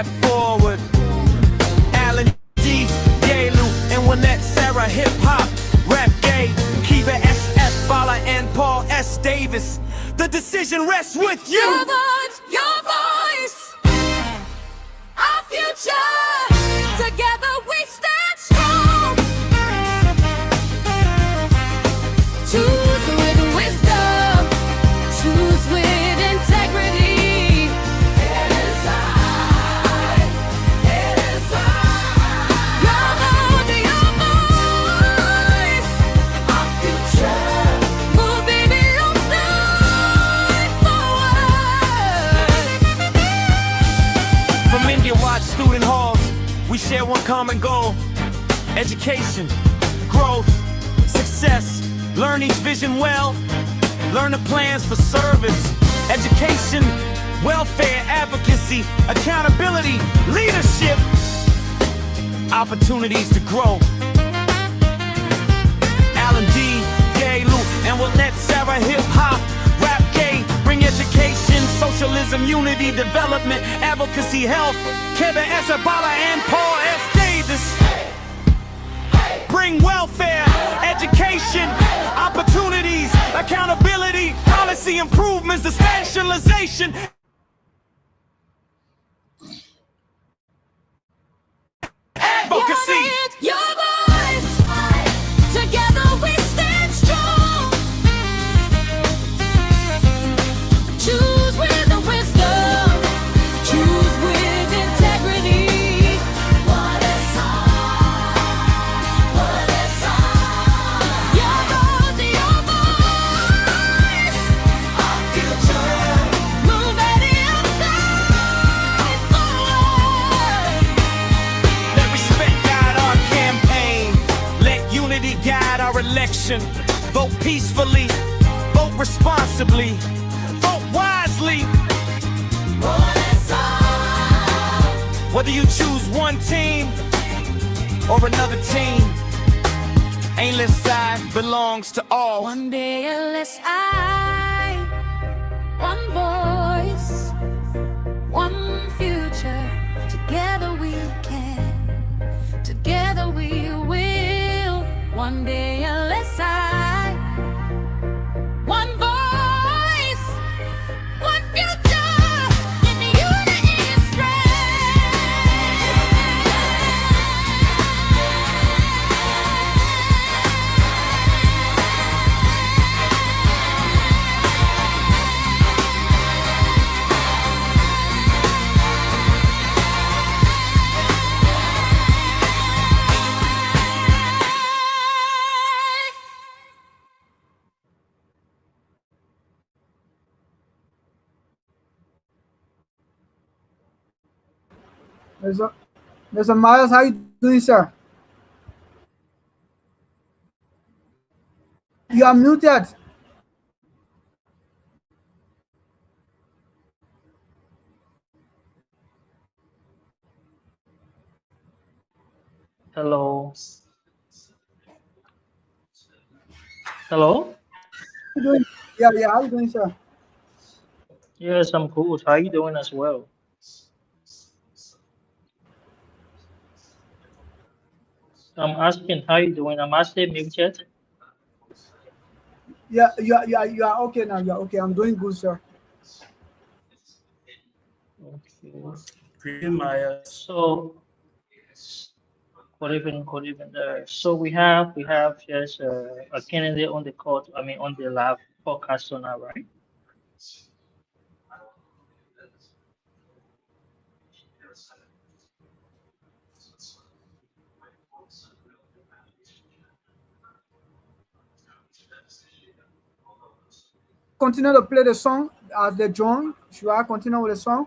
step forward. Alan D, Yalu, and Winnette Sarah, hip hop, rap gay, Kiva SS, Bala, and Paul S. Davis. The decision rests with you. Your voice, our future. Together we stand strong. Choose with wisdom, choose with integrity. ALSI, your voice, our future. Move, baby, don't start forward. From India Watch student halls, we share one common goal: education, growth, success. Learn each vision well, learn the plans for service. Education, welfare, advocacy, accountability, leadership, opportunities to grow. Alan D, Gay, Lou, and Winnette Sarah, hip hop, rap gay, bring education, socialism, unity, development, advocacy, health. Kevin S. Abala and Paul S. Davis. Bring welfare, education, opportunities, accountability, policy improvements, decentralization, advocacy. Your voice, together we stand strong. Choose with the wisdom, choose with integrity. What is your voice, our future. Move at the outside forward. Let respect guide our campaign. Let unity guide our election. Vote peacefully, vote responsibly, vote wisely. Whether you choose one team or another team, ALSI belongs to all. One day ALSI, one voice, one future. Together we can, together we will. One day ALSI, one voice, one future. In the unity and Mr. Miles, how you doing, sir? You are muted. Hello. Hello? How you doing? Yeah, how you doing, sir? Yes, I'm good. How you doing as well? I'm asking how you doing. I'm asking muted. Yeah, you are okay now. You are okay. I'm doing good, sir. Okay. Maya. So good evening, good evening. So we have just a candidate on the court. I mean on the live podcast now, right? Continue to play the song as they join. Should I continue with the song?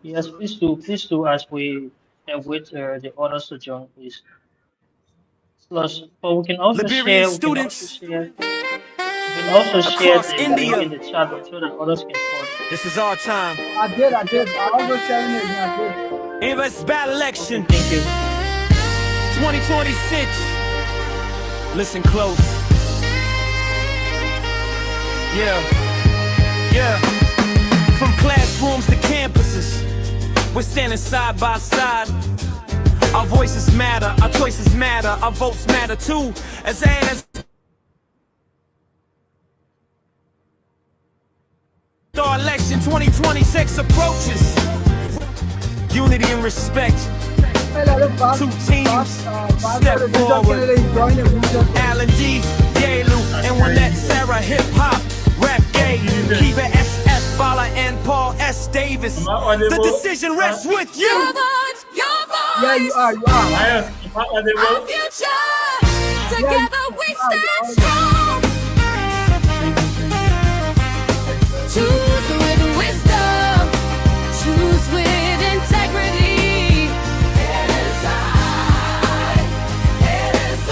Yes, please do as we wait the others to join, please. Plus, but Liberian we can also students share You can also share across the link India, in the chat room so that others can follow. this is our time. I did. I was sharing it. I did. Invest bad election Thank you. 2026. Listen close. Yeah. From classrooms to campuses, We're standing side by side. Our voices matter, our choices matter, our votes matter too. As our election 2026 approaches, unity and respect. Two teams step forward. Alan D, Yalu, and Willette Sarah, hip hop, rap gay. Kiva SF, Bala, and Paul S. Davis. The decision rests with you. Your voice, Yeah, you are. Myers, am I our audible? future. Together we stand strong. Choose with wisdom. Choose with integrity. It is I. It is I.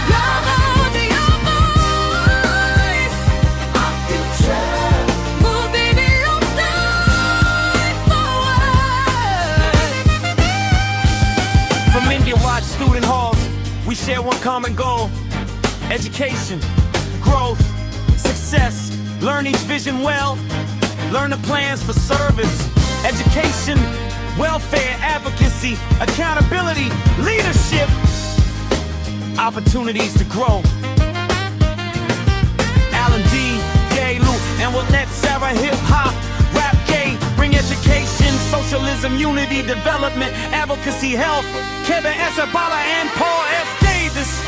Your vote, your voice. Our future. Move, baby, don't start forward. From India Watch Student Halls, we share one common goal: education, growth, success. Learn each vision well. Learn the plans for service, education, welfare, advocacy, accountability, leadership, opportunities to grow. Alan D, Gay, Lou, and Willette Sarah, hip hop, rap gay, bring education, socialism, unity, development, advocacy, health. Kevin S. Abala and Paul F. Davis.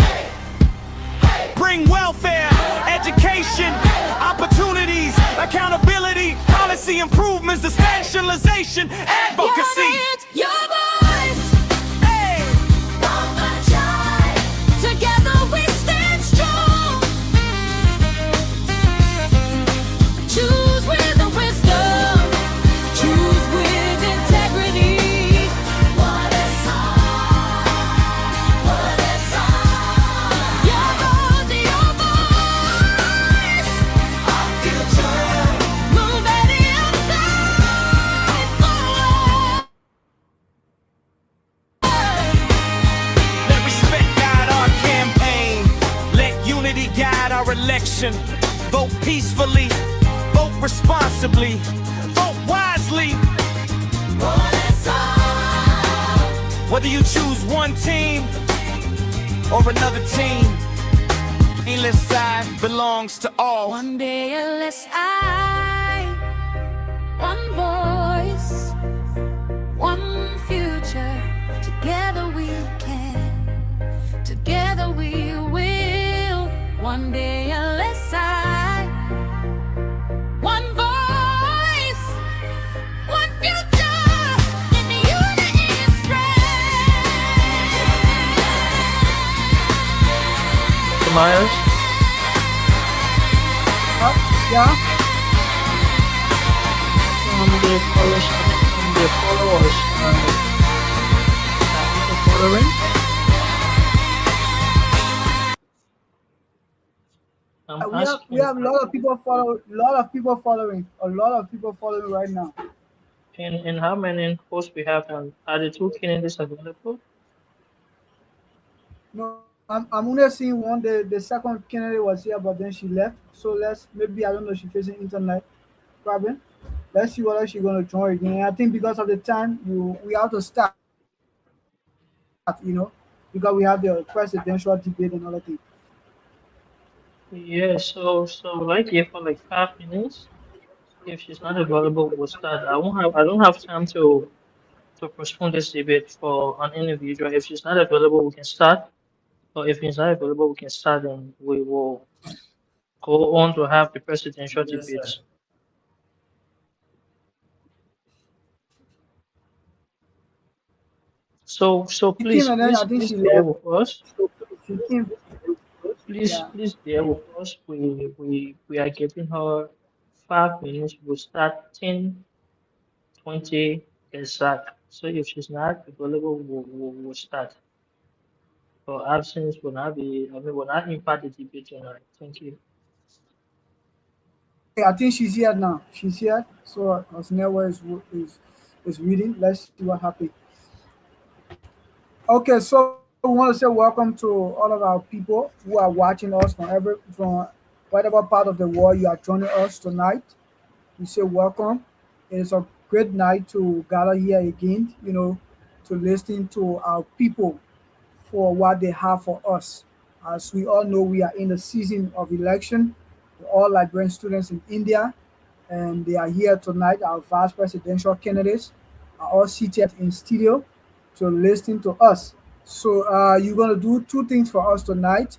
Bring welfare, education, opportunities, accountability, policy improvements, decentralization, advocacy. Your voice. Hey. All the joy. Together we stand strong. Choose with the wisdom. Choose with integrity. What is on? What is on? Your vote, your voice. Our future. Move at the outside forward. Let respect guide our campaign. Let unity guide our election. Vote peacefully, vote responsibly, vote wisely. What is on? Whether you choose one team or another team, English side belongs to all. One day ALSI, one voice, one future. Together we can, together we will. One day ALSI, one voice, one future. In unity and strength. Mr. Myers, Yeah. from the followers, following. I'm We asking, have a lot of people follow. A lot of people following right now. in how many posts we have, and are the two candidates available? No, I'm only seeing one. The second candidate was here, but then she left. So maybe I don't know. She's facing internet problem. Let's see whether she's gonna join again. I think because of the time, we have to start. Because we have the presidential debate and other things. Yeah, so right here for like 5 minutes. If she's not available, we'll start. I don't have time to postpone this debate for an individual. If she's not available, we can start. Or if he's not available, we can start and we will go on to have the presidential Yes, sir. debates. So She came please, and then please, I think please she bear left. with us. She came. Please, Yeah. please bear with us. We are giving her 5 minutes. We'll start 10:20 exact. So if she's not available, we'll start. Her absence will not be, I mean, will not impact the debate tonight. Thank you. Okay, I think she's here now. She's here. So Osnewa is reading. Let's see what happens. Okay, so we want to say welcome to all of our people who are watching us from whatever part of the world you are joining us tonight. We say welcome. It is a great night to gather here again, to listen to our people for what they have for us. As we all know, we are in the season of election. We're all Liberian students in India, and they are here tonight. Our vice presidential candidates are all seated in studio to listen to us. So you're gonna do two things for us tonight.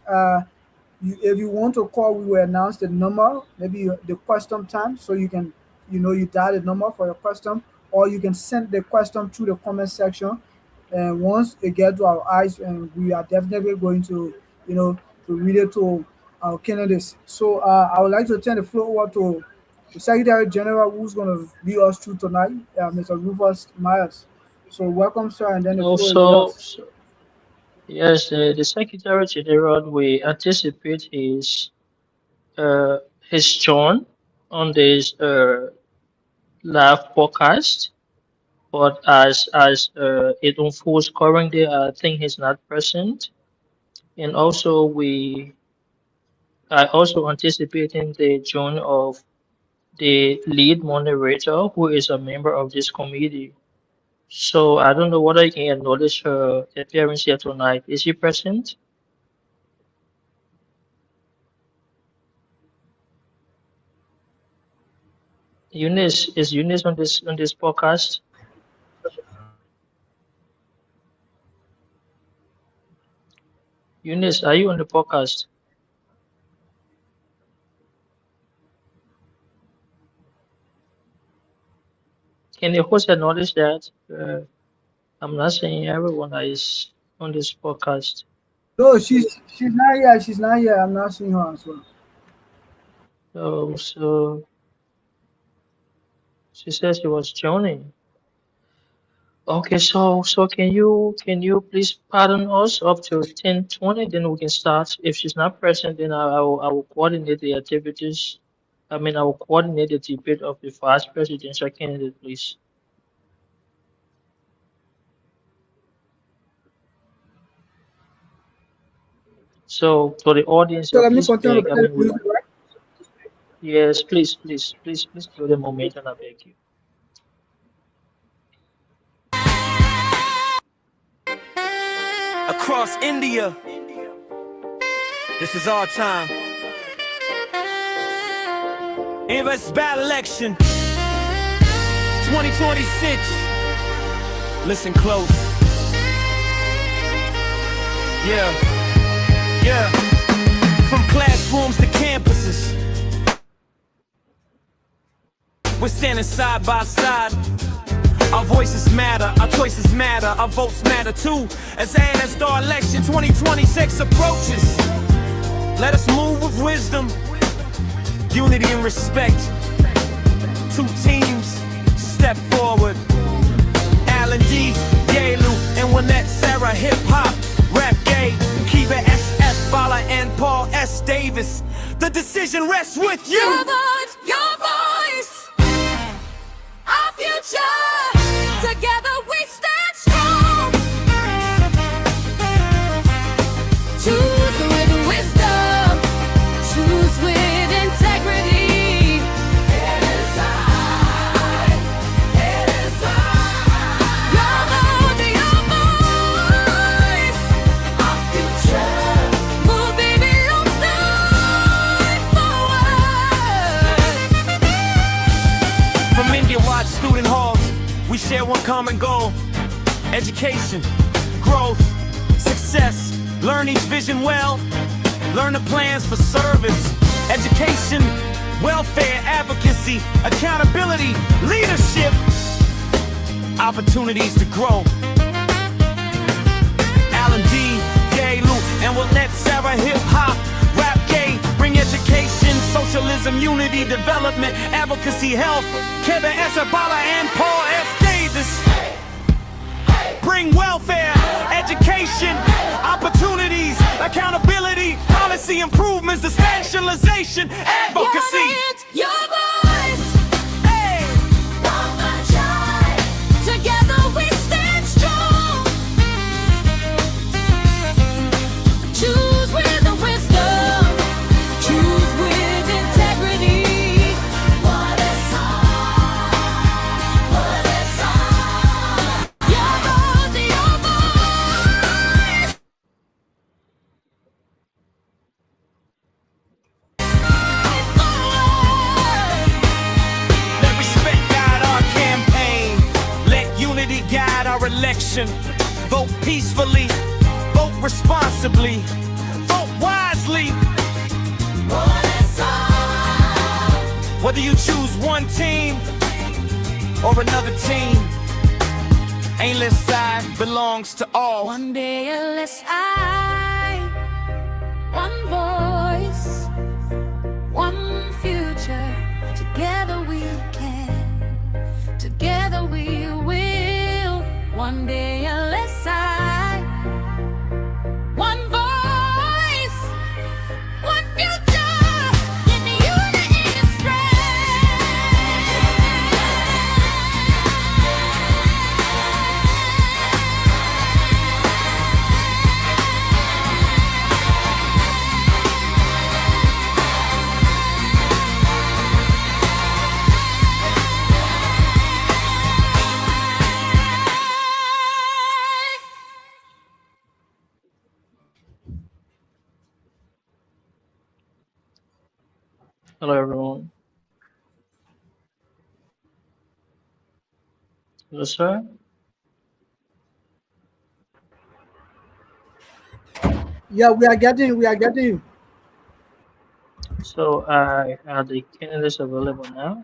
If you want to call, we will announce the number, maybe the question time, so you can, you dial the number for your question, or you can send the question through the comment section. And once it gets to our eyes, and we are definitely going to, to read it to our candidates. So I would like to turn the floor over to the Secretary General, who's going to lead us through tonight, Mr. Rufus Myers. So welcome, sir, and then the floor is Also, yours. yes, the Secretary General, we anticipate uh, his turn on this live podcast. But as it unfolds currently, I think he's not present. And also, we I also anticipating the join of the lead moderator, who is a member of this committee. So I don't know whether you can acknowledge her appearance here tonight. Is she present? Eunice, is Eunice on this podcast? Eunice, are you on the podcast? Can the host acknowledge that? I'm not saying everyone that is on this podcast. No, she's not here. She's not here. I'm not seeing her as well. So she says she was joining. Okay, so can you please pardon us up to 10:20, then we can start. If she's not present, then I will coordinate the activities. I mean, I will coordinate the debate of the vice presidential candidate, please. So for the audience, So let me please continue to beg. I play the mean, music, right? yes, please give the momentum. I beg you. Across India, this is our time. Invest bad election 2026. Listen close. Yeah, yeah. From classrooms to campuses, we're standing side by side. Our voices matter, our choices matter, our votes matter too. As the election 2026 approaches, let us move with wisdom, unity and respect. Two teams, step forward. Alan D, Yalu, and Winnette Sarah, hip hop, rap gay, Kiva SF, Bala, and Paul S. Davis. The decision rests with you. Your voice, our future. Together we stand strong. Choose with wisdom. Choose with integrity. It is I. It is I. Your vote, your voice. Our future. Will be belongs forward. From India-wide student halls, we share one common goal: education, growth, success. Learn each vision well. Learn the plans for service. Education, welfare, advocacy, accountability, leadership, opportunities to grow. Alan D, Gay, Lou, and Willette Sarah, hip hop, rap gay, bring education, socialism, unity, development, advocacy, health. Kevin Esabala and Paul F. Davis. Bring welfare, education, opportunities, accountability, policy improvements, decentralization, advocacy. Your voice. Hey. One my child. Together we stand strong. Choose with the wisdom. Choose with integrity. What is hard? election. Vote peacefully, vote responsibly, vote wisely. Whether you choose one team or another team, aimless side belongs to all. One day ALSI, one voice, one future. Together we can, together we will. One day ALSI, one voice, one future. In unity and Hello, everyone. Hello, sir. Yeah, we are getting you. So I have the candidates available now.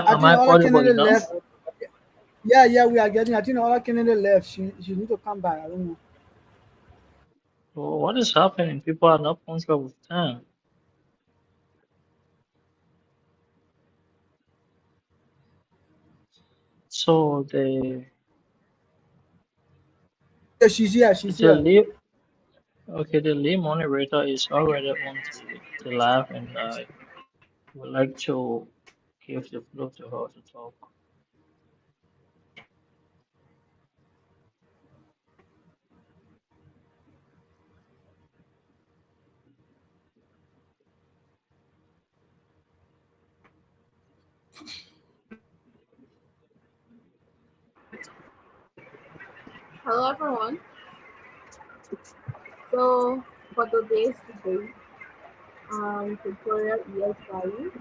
I Am think I all the audible candidate enough? left. Yeah, we are getting. I think all the candidate left. She need to come back. I don't know. Well, what is happening? People are not punctual with time. So Yeah, she's here. She's the here. lead okay, the lead moderator is already on the live, and I would like to give the floor to her to talk. Hello everyone. So for today's debate, tutorial ESI,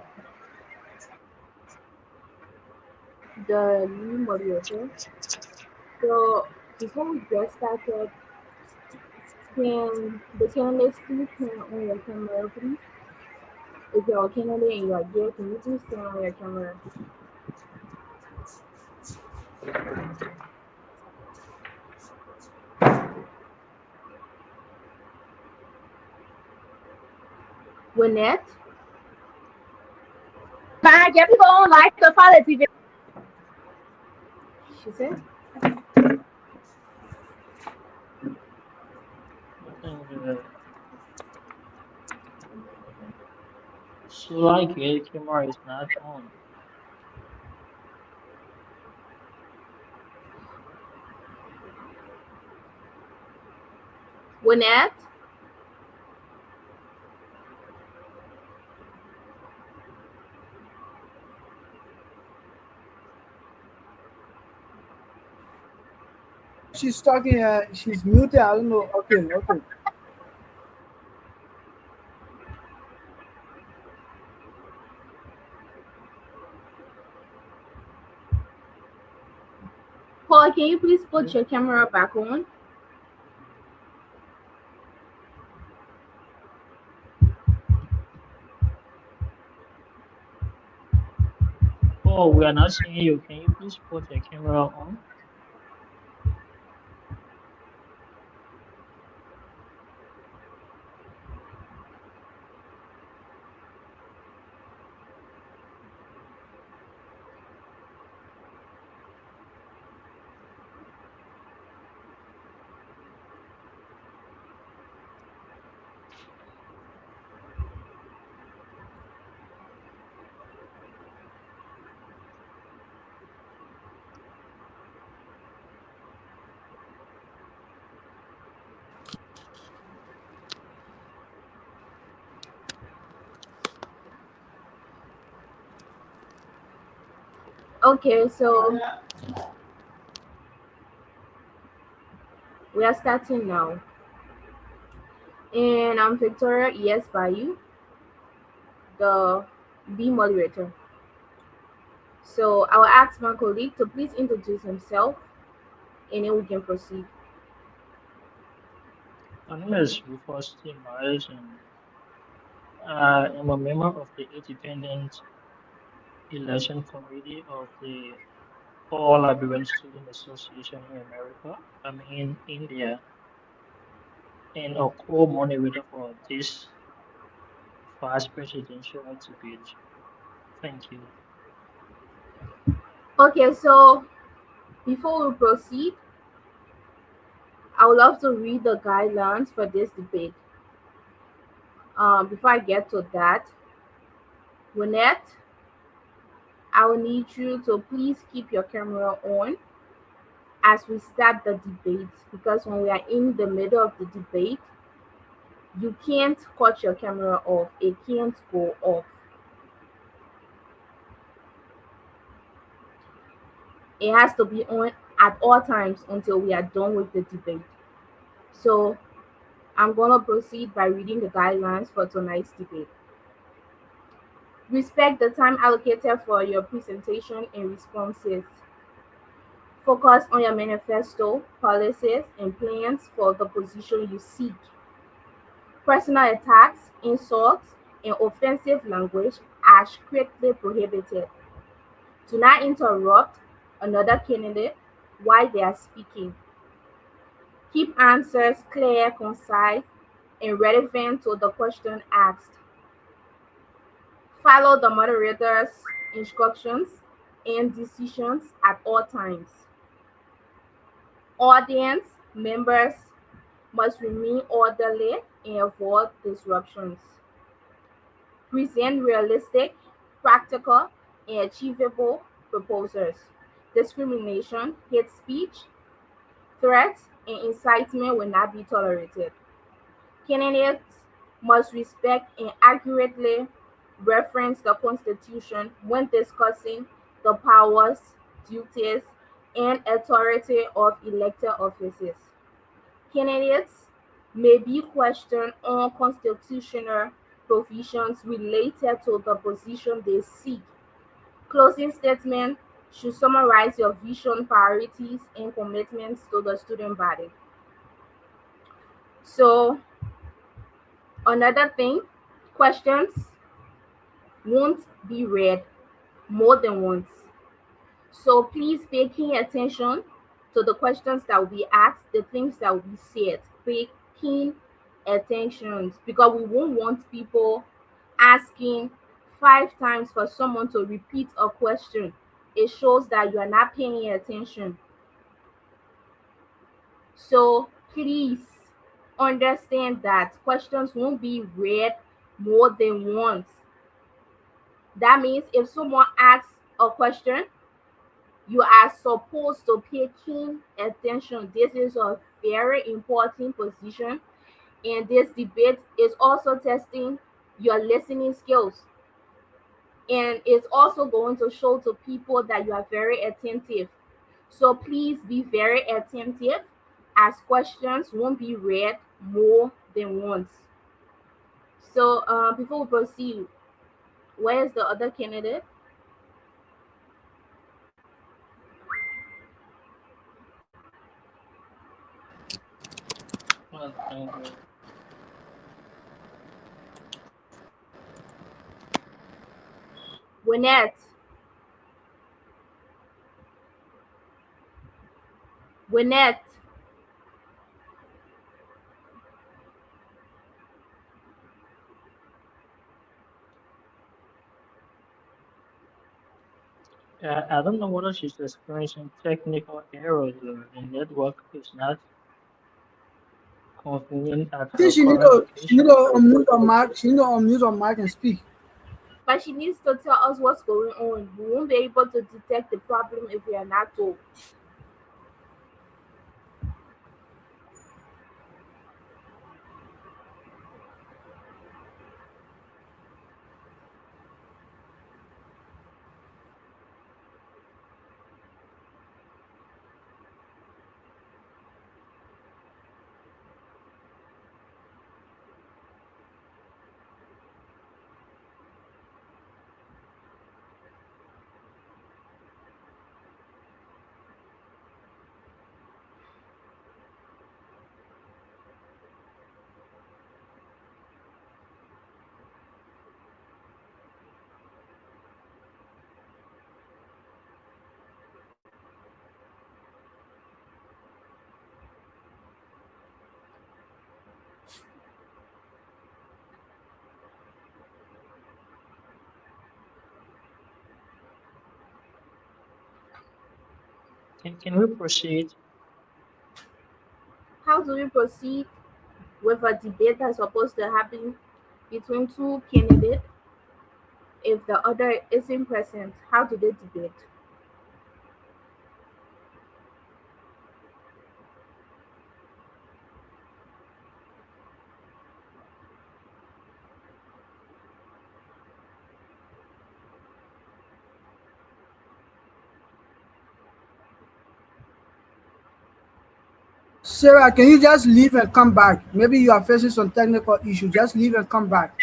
the new moderator. So before we get started, can the candidates please turn on your camera, please? If you're a candidate and you are there, can you please turn on your camera? Lynette, Fine, get people on like the policy. she said. I think the slide camera is not on. Lynette, She's talking. She's muted. I don't know. Okay. Paul, can you please put your camera back on? Oh, we are not seeing you. Can you please put your camera on? Okay, so We are starting now. And I'm Victoria Yes Bayou, the moderator. So I will ask my colleague to please introduce himself and then we can proceed. My name is Rufus T. Myers, and I am a member of the Independent Election Committee of the All Liberian Student Association in America. I'm in India and a co-moderator for this vice presidential debate. Thank you. Okay, so before we proceed, I would love to read the guidelines for this debate. Before I get to that, Lynette, I will need you to please keep your camera on as we start the debate because when we are in the middle of the debate, you can't cut your camera off. It can't go off. It has to be on at all times until we are done with the debate. So I'm going to proceed by reading the guidelines for tonight's debate. Respect the time allocated for your presentation and responses. Focus on your manifesto, policies, and plans for the position you seek. Personal attacks, insults, and offensive language are strictly prohibited. Do not interrupt another candidate while they are speaking. Keep answers clear, concise, and relevant to the question asked. Follow the moderator's instructions and decisions at all times. Audience members must remain orderly and avoid disruptions. Present realistic, practical, and achievable proposals. Discrimination, hate speech, threats, and incitement will not be tolerated. Candidates must respect and accurately reference the Constitution when discussing the powers, duties, and authority of elected offices. Candidates may be questioned on constitutional provisions related to the position they seek. Closing statement should summarize your vision, priorities, and commitments to the student body. So, another thing, questions won't be read more than once. So please pay keen attention to the questions that will be asked, the things that will be said. Pay keen attention because we won't want people asking 5 times for someone to repeat a question. It shows that you are not paying attention. So please understand that questions won't be read more than once. That means if someone asks a question, you are supposed to pay keen attention. This is a very important position, and this debate is also testing your listening skills. And it's also going to show to people that you are very attentive. So please be very attentive as questions won't be read more than once. So before we proceed, where is the other candidate? Thank you. Winnett. Winnett. I don't know whether she's experiencing technical errors or the network is not convenient at I her think current she need location. to unmute her mic. She need to unmute her mic and speak. But she needs to tell us what's going on. We won't be able to detect the problem if we are not told. Can we proceed? How do we proceed with a debate that's supposed to happen between two candidates if the other isn't present? How do they debate? Sarah, can you just leave and come back? Maybe you are facing some technical issue. Just leave and come back.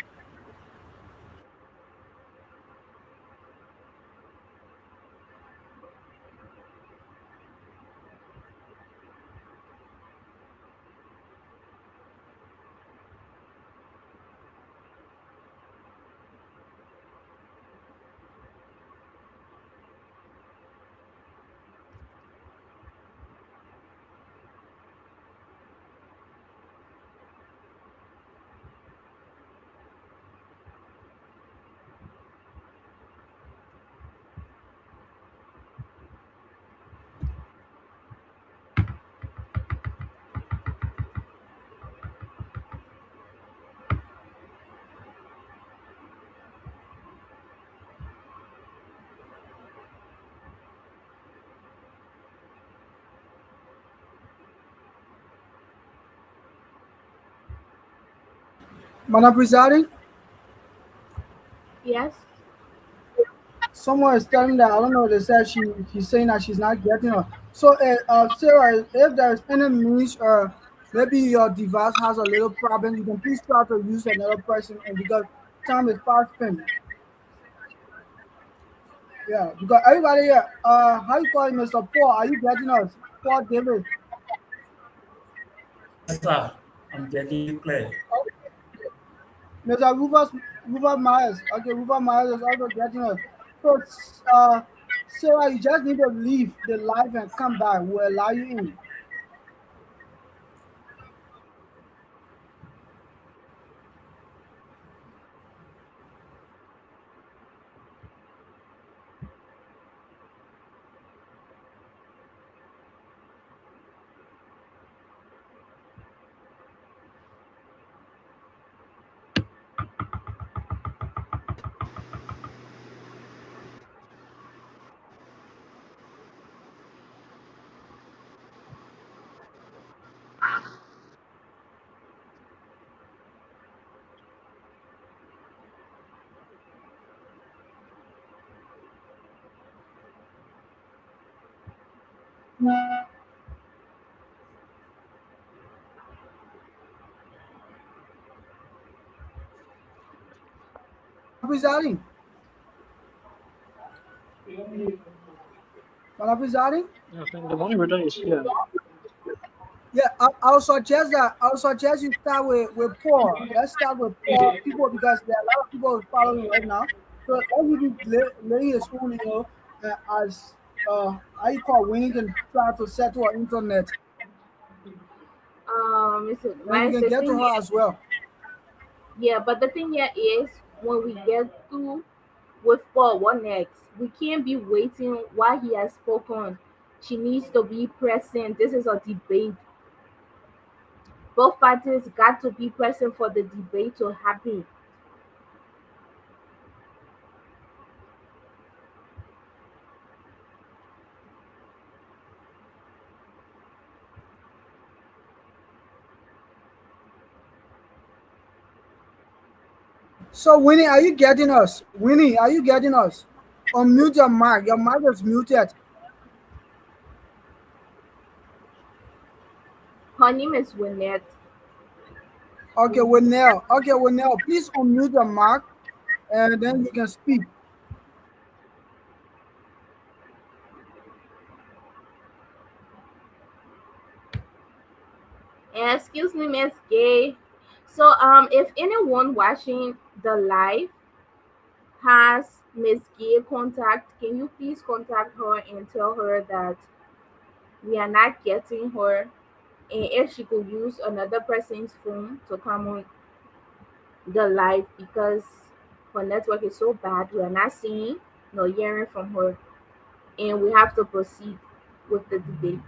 Madam Presiding, Yes. someone is telling me that I don't know. They said she's saying that she's not getting her. So, Sarah, if there's any means or maybe your device has a little problem, you can please try to use another person, and because time is fast spent. Yeah, because everybody here, how you call it, Mr. Paul? Are you getting us? Paul David. Yes, sir. I'm getting you clear. Mr. Rufus Myers. Okay, Rufus Myers is also getting us. So, Sarah, you just need to leave the live and come back. We'll allow you in. Presiding. Madam Presiding. I think the moderator is here. Yeah, I'll suggest that. I'll suggest you start with Paul. Let's start with Paul people because there are a lot of people following right now. So let me be laying his own, as how you call winning can try to settle our internet, and My we can get to thing her as well. yeah, but the thing here is when we get to with Paul, what next? We can't be waiting while he has spoken. She needs to be present. This is a debate. Both parties got to be present for the debate to happen. So Winnie, are you getting us? Winnie, are you getting us? Unmute your mic. Your mic is muted. Her name is Winnet. Okay, Winnell. Okay, Winnell, please unmute your mic and then you can speak. And excuse me, Miss Gay. So if anyone watching the live has Miss Gay contact, can you please contact her and tell her that we are not getting her, and if she could use another person's phone to come on the live because her network is so bad, we are not seeing nor hearing from her, and we have to proceed. with the debate.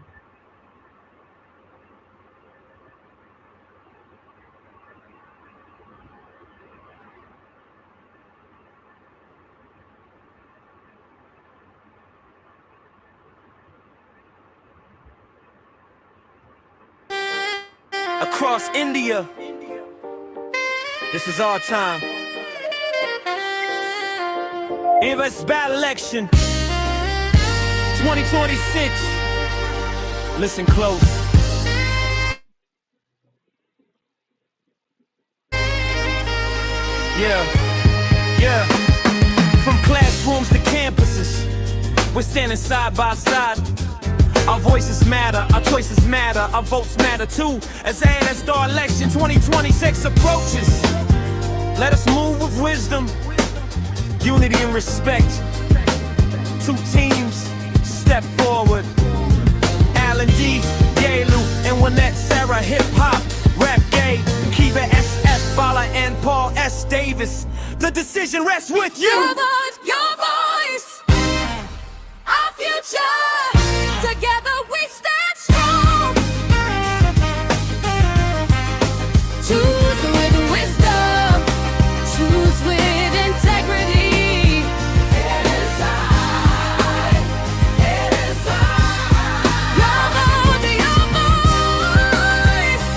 Across India, this is our time. Invest bad election 2026. Listen close. Yeah, yeah. From classrooms to campuses, we're standing side by side. Our voices matter, our choices matter, our votes matter too. As our election 2026 approaches, let us move with wisdom, unity and respect. Two teams, step forward. Alan D, Yalu, and Wynette Sarah, hip hop, rap gay, Kiva SF, Bala, and Paul S. Davis. The decision rests with you. Your voice, our future. Together we stand strong. Choose with wisdom. Choose with integrity. It is I. It is I. Your vote, your voice.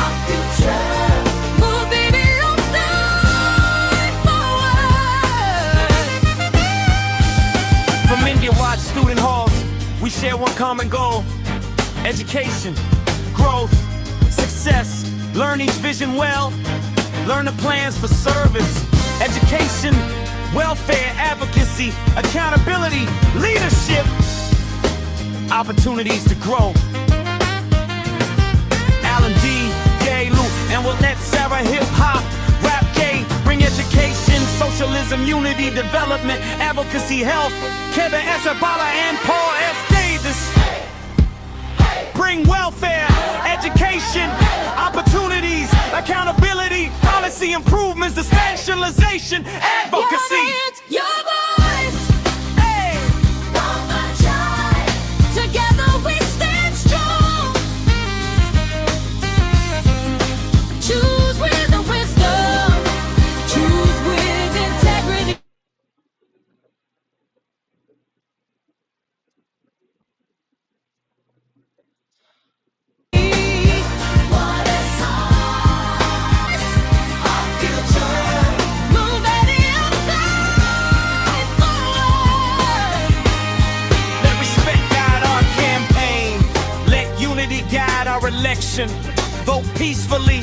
Our future. Move, baby, don't start forward. From India-wide student halls, we share one common goal: education, growth, success. Learn each vision well. Learn the plans for service, education, welfare, advocacy, accountability, leadership, opportunities to grow. Alan D, Gay, Lou, and Willette Sarah, hip hop, rap gay, bring education, socialism, unity, development, advocacy, health. Kevin S. Abala and Paul S. Davis. Bring welfare, education, opportunities, accountability, policy improvements, decentralization, advocacy. Your voice. Hey. Don't fight shy. Together we stand strong. Choose with the wisdom. Choose with integrity. What is ours? Our future. Move at the outside forward. Let respect guide our campaign. Let unity guide our election. Vote peacefully,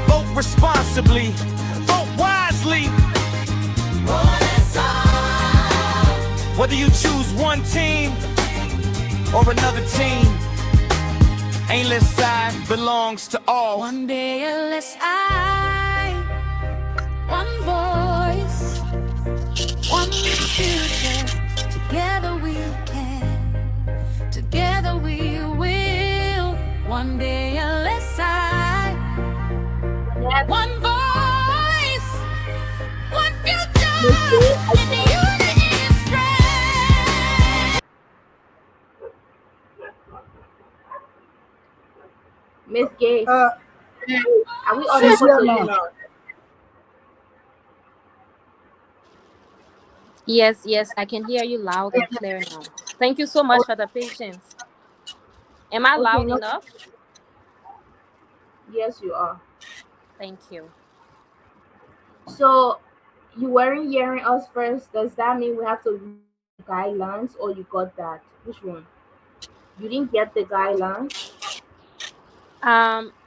vote responsibly, vote wisely. What is ours? Whether you choose one team or another team, aimless side belongs to all. One day ALSI, one voice, one future. Together we can, together we will. One day ALSI, Yes. one voice, one future. Miss And the unity is strength. Gay, Uh, are we she's audible here to you now. now? Yes, yes, I can hear you loud and clear now. Thank you so much for the patience. Am I Okay, loud no. enough? Yes, you are. Thank you. So you weren't hearing us first. Does that mean we have to read the guidelines, or you got that? Which one? You didn't get the guidelines.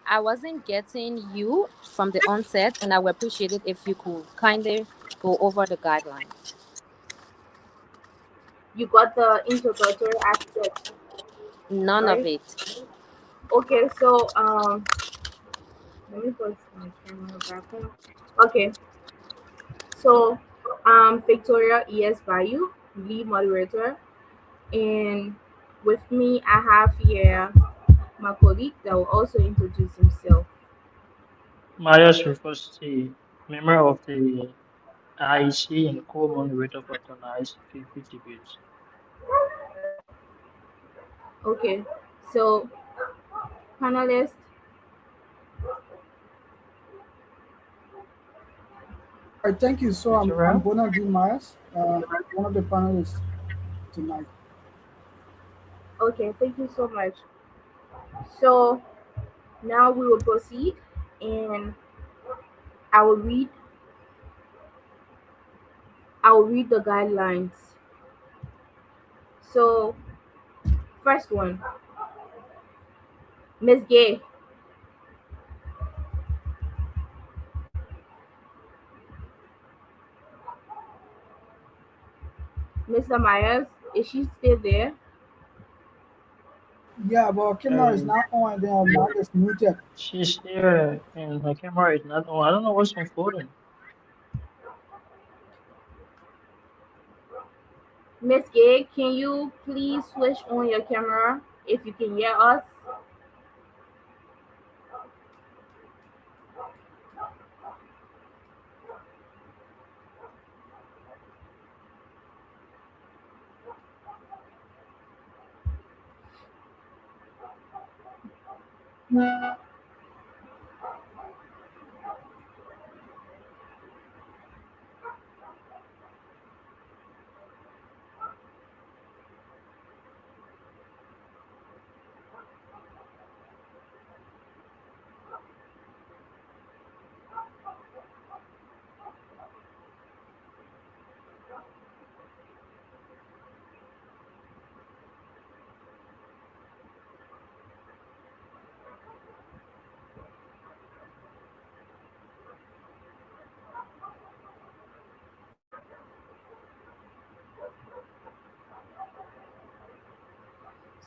I wasn't getting you from the onset, and I would appreciate it if you could kindly go over the guidelines. You got the introductory aspect, None of right? it. Okay, so let me put my camera back on. Okay, so Victoria ES Bayou, lead moderator, and with me I have here my colleague that will also introduce himself. Marius Rufus, member of the IEC and co-moderator for tonight's PPT debate. Okay. So, panelists, All right, thank you. So Is it I'm right? Bonagi Myers, one of the panelists tonight. okay, thank you so much. So, now we will proceed and I will read I will read the guidelines. So, first one, Miss Gay, Mr. Myers, is she still there? Yeah, but our camera is Um, not on and then our mic is muted. she's there and her camera is not on. I don't know what's unfolding. Miss Gay, can you please switch on your camera if you can hear us?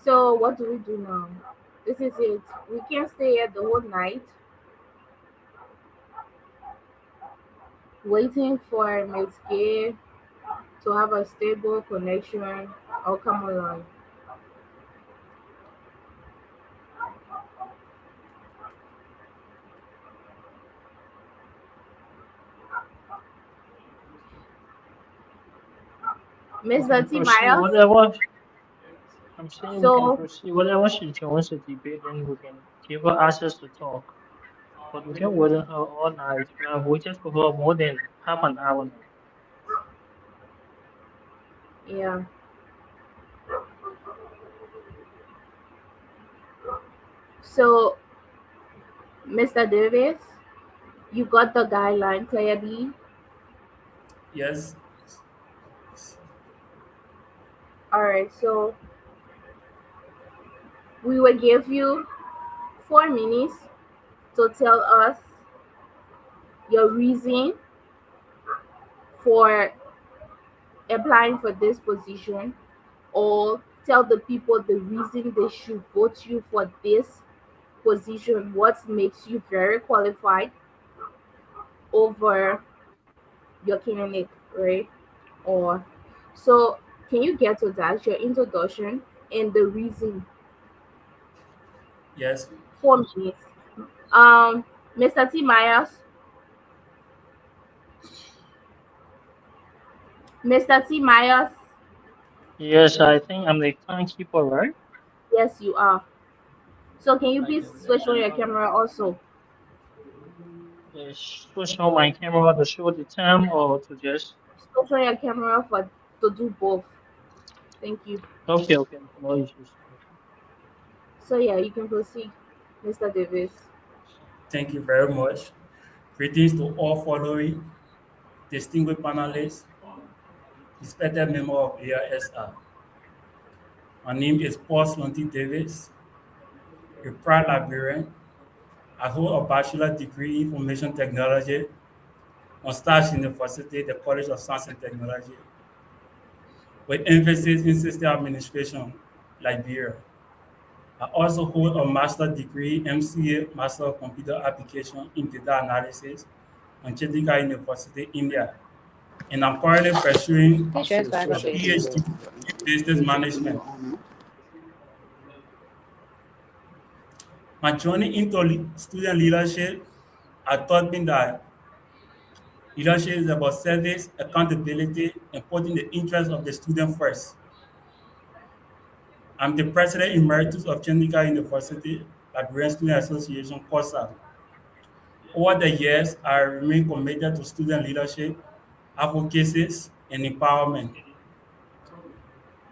So, what do we do now? This is it. We can't stay here the whole night waiting for Miss Gay to have a stable connection or come along. We Mr. can T. proceed. Miles, Whatever I'm saying, we can so proceed. Whatever she joins the debate, then we can give her access to talk. But we can wait on her all night. We have waited for her more than half an hour now. yeah. So, Mr. Davis, you got the guideline clearly. Yes. All right. So, we will give you 4 minutes to tell us your reason for applying for this position, or tell the people the reason they should vote you for this position, what makes you very qualified over your candidate, right? Or so can you get to that, your introduction and the reason? Yes. 4 minutes. Um, Mr. T. Myers, Mr. T. Myers, Yes, I think I'm the timekeeper, right? yes, you are. So can you please Okay. switch on your camera also? Yes, switch on my camera to show the time or to just. Switch on your camera for to do both. Thank you. Okay, okay, no issues. Okay. So yeah, you can proceed, Mr. Davis. Thank you very much. Greetings to all following distinguished panelists, respected member of AISR. My name is Paul Slunty Davis, a proud librarian. I hold a bachelor degree in information technology on Stars University, the College of Science and Technology, with emphasis in system administration, Liberia. I also hold a master's degree, MCA, Master of Computer Application in Data Analysis on Chandika University, India. And I'm currently pursuing Okay, sure, it's fine. a PhD in business management. My journey into student leadership has taught me that leadership is about service, accountability, and putting the interests of the student first. I'm the President Emeritus of Chandika University, Liberian Student Association, COSA. Over the years, I remain committed to student leadership, advocacy, and empowerment.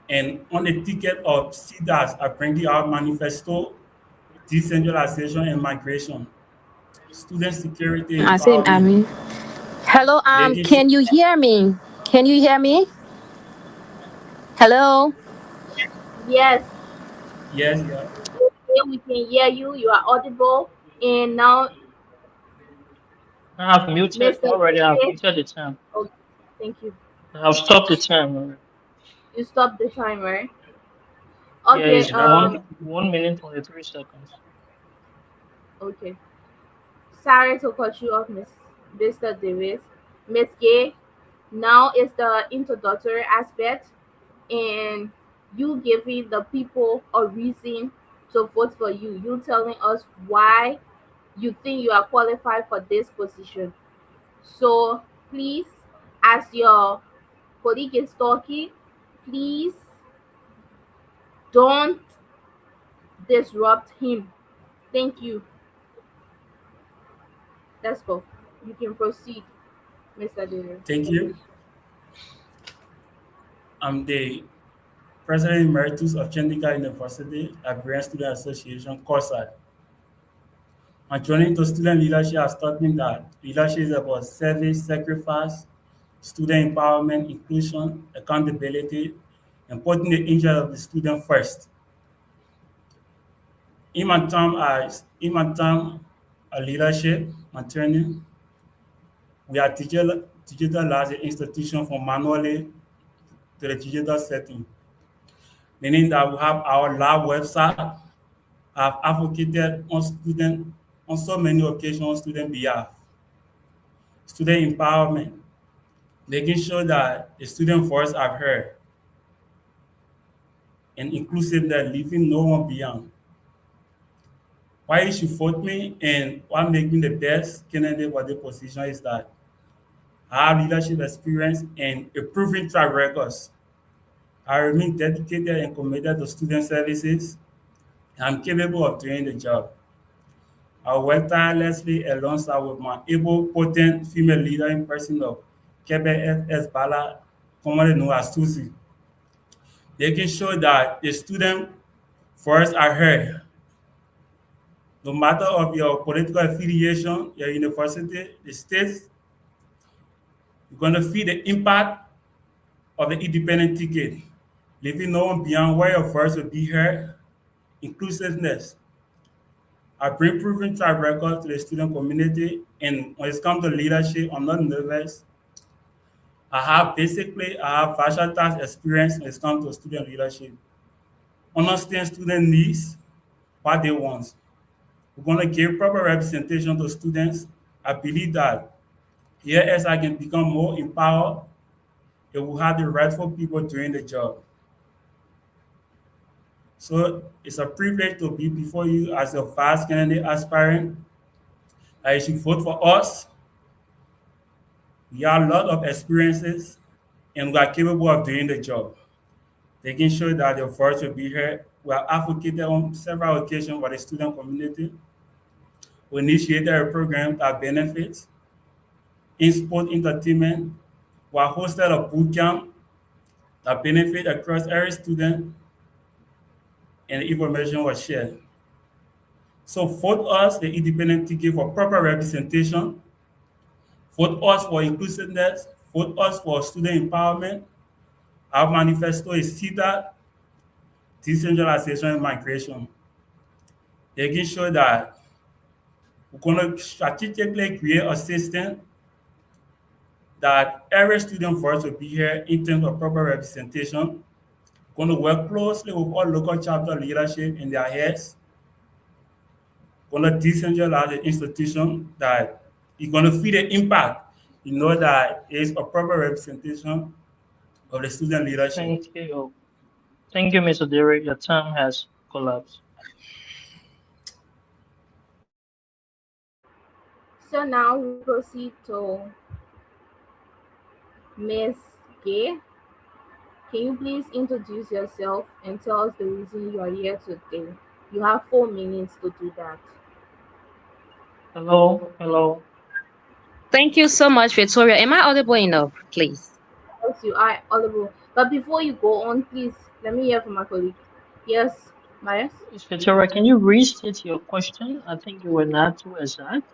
And on the ticket of CDAS, I bring out manifesto, decentralization and migration, student security I say, empowerment, hello. making sure, Can you hear me? Can you hear me? Hello. Yes, yes, yeah. okay, we can hear you. You are audible. And now, I've muted Mr. already. I've David. muted the time. Okay, thank you. I've stopped the time already. You stop the timer. Yeah, Okay, it's Yeah. 1 minute 23 seconds. okay. Sorry to cut you off, Mr. Davis. Miss Gay, now is the introductory aspect, and you giving the people a reason to vote for you. You telling us why you think you are qualified for this position. So please, as your colleague is talking, please don't disrupt him. Thank you. Let's go. You can proceed, Mr. Davis. Thank you. I'm the President Emeritus of Chandika University, Liberian Student Association, COSA. My journey to student leadership has taught me that leadership is about service, sacrifice, student empowerment, inclusion, accountability, and putting the interest of the student first. In my time of leadership, my training, we are digital as an institution from manually to the digital setting, meaning that we have our lab website. Have advocated on so many occasions on student behalf, student empowerment, making sure that the student voice are heard, and inclusive that leaving no one behind. Why you should vote me and what make me the best candidate for the position is that I have leadership experience and a proven track record. I remain dedicated and committed to student services. I'm capable of doing the job. I work tirelessly alongside with my able, potent female leader in person of Kebe F.S. Bala, commonly known as Susie, making sure that the student voice are heard. No matter of your political affiliation, your university, the state, you're going to feel the impact of the independent ticket, leaving no one beyond where your voice will be heard, inclusiveness. I bring proven track record to the student community, and when it comes to leadership, I'm not nervous. I have versatile experience when it comes to student leadership. Understand student needs, what they want. We're going to give proper representation to students. I believe that here as I can become more empowered, it will have the rightful people doing the job. So it's a privilege to be before you as a vice candidate aspirant. I should vote for us. We have a lot of experiences and we are capable of doing the job, making sure that your voice will be heard. We have advocated on several occasions for the student community. We initiated a program that benefits in sport entertainment. We have hosted a boot camp that benefit across every student and the information was shared. So vote us the independent ticket for proper representation, vote us for inclusiveness, vote us for student empowerment. Our manifesto is CETA, decentralization and migration, making sure that we're going to strategically create a system that every student voice will be here in terms of proper representation. Going to work closely with all local chapter leadership in their heads. Going to decentralize the institution that is going to feel the impact. You know that it's a proper representation of the student leadership. Thank you. Thank you, Mr. Derek. Your time has collapsed. So now we proceed to Miss Gay. Can you please introduce yourself and tell us the reason you are here today? You have 4 minutes to do that. Hello, hello. Thank you so much, Victoria. Am I audible enough, please? Yes, you are audible. But before you go on, please let me hear from my colleague. Yes, Marius? Victoria, can you restate your question? I think you were not too exact.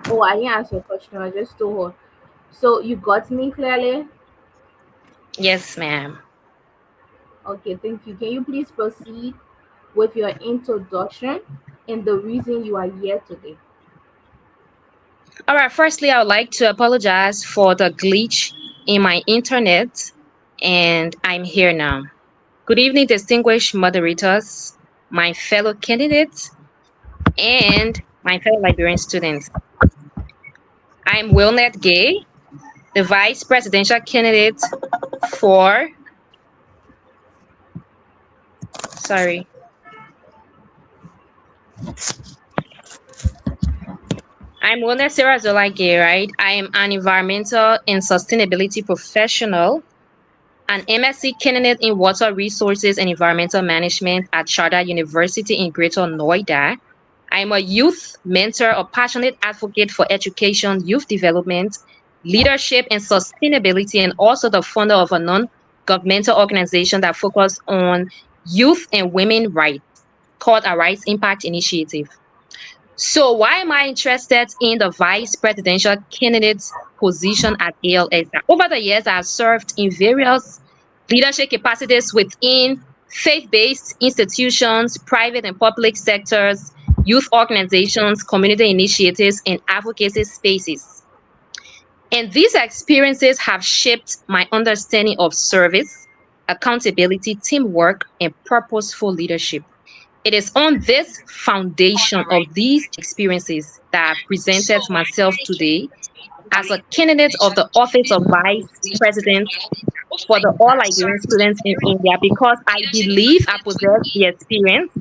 Oh, I didn't answer your question. I just told her. So you got me clearly? Yes, ma'am. Okay, thank you. Can you please proceed with your introduction and the reason you are here today? All right, firstly, I would like to apologize for the glitch in my internet, and I'm here now. Good evening, distinguished moderators, my fellow candidates, and my fellow Liberian students. I'm Wilnet Gay, the vice presidential candidate for, sorry, I'm Wilnet Sarah Zola Gay, right? I am an environmental and sustainability professional, an MSc candidate in water resources and environmental management at Sharda University in Greater Noida. I'm a youth mentor, a passionate advocate for education, youth development, leadership, and sustainability, and also the founder of a non-governmental organization that focuses on youth and women rights called a Rights Impact Initiative. So why am I interested in the vice presidential candidate position at ALSI? Over the years, I've served in various leadership capacities within faith-based institutions, private and public sectors, youth organizations, community initiatives, and advocacy spaces. And these experiences have shaped my understanding of service, accountability, teamwork, and purposeful leadership. It is on this foundation of these experiences that I've presented myself today as a candidate of the office of Vice President for the all Liberian students in India because I believe I possess the experience,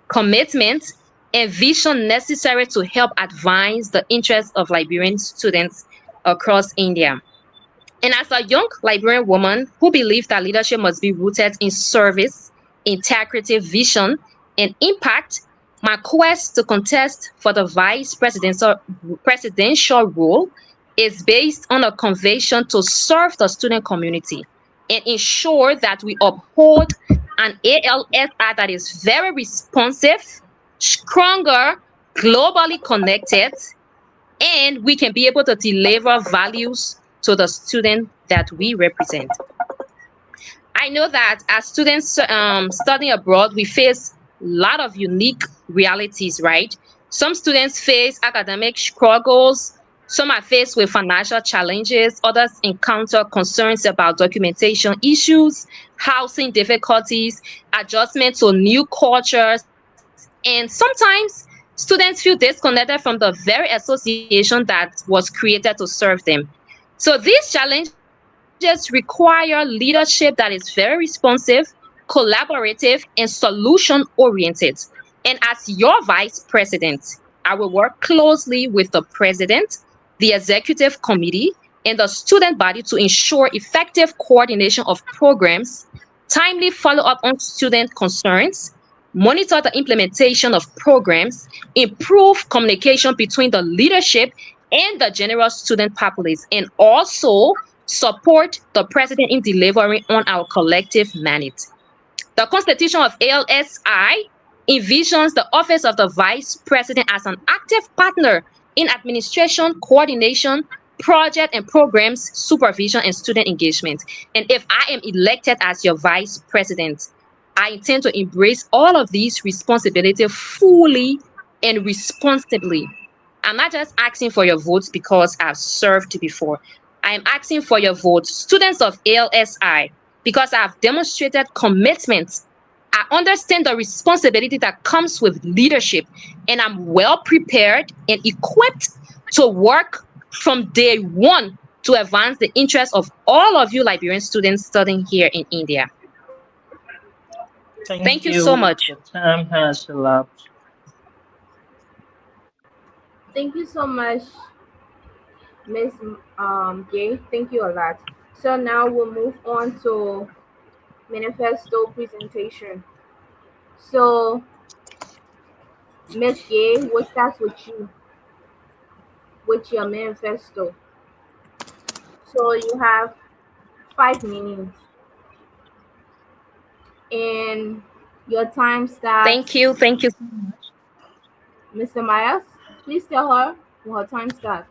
commitment, and vision necessary to help advance the interests of Liberian students across India. And as a young Liberian woman who believes that leadership must be rooted in service, integrity, vision, and impact, my quest to contest for the presidential role is based on a conviction to serve the student community and ensure that we uphold an ALSI that is very responsive, stronger, globally connected, and we can be able to deliver values to the student that we represent. I know that as students studying abroad, we face a lot of unique realities, right? Some students face academic struggles, some are faced with financial challenges, others encounter concerns about documentation issues, housing difficulties, adjustment to new cultures, and sometimes students feel disconnected from the very association that was created to serve them. So these challenges require leadership that is very responsive, collaborative, and solution oriented. And as your vice president, I will work closely with the president, the executive committee, and the student body to ensure effective coordination of programs, timely follow up on student concerns, monitor the implementation of programs, improve communication between the leadership and the general student populace, and also support the president in delivering on our collective mandate. The constitution of ALSI envisions the office of the vice president as an active partner in administration, coordination, project and programs, supervision, and student engagement. And if I am elected as your vice president, I intend to embrace all of these responsibilities fully and responsibly. I'm not just asking for your votes because I've served before. I am asking for your votes, students of ALSI, because I've demonstrated commitment. I understand the responsibility that comes with leadership, and I'm well prepared and equipped to work from day one to advance the interests of all of you Liberian students studying here in India. Thank Thank you so you. much. The time has elapsed. Thank you so much, Miss Gay. Thank you a lot. So now we'll move on to manifesto presentation. So Miss Gay, we'll start with you with your manifesto. So you have 5 minutes and your time Thank starts. you. Thank you. Mr. Myers, please tell her when her time starts.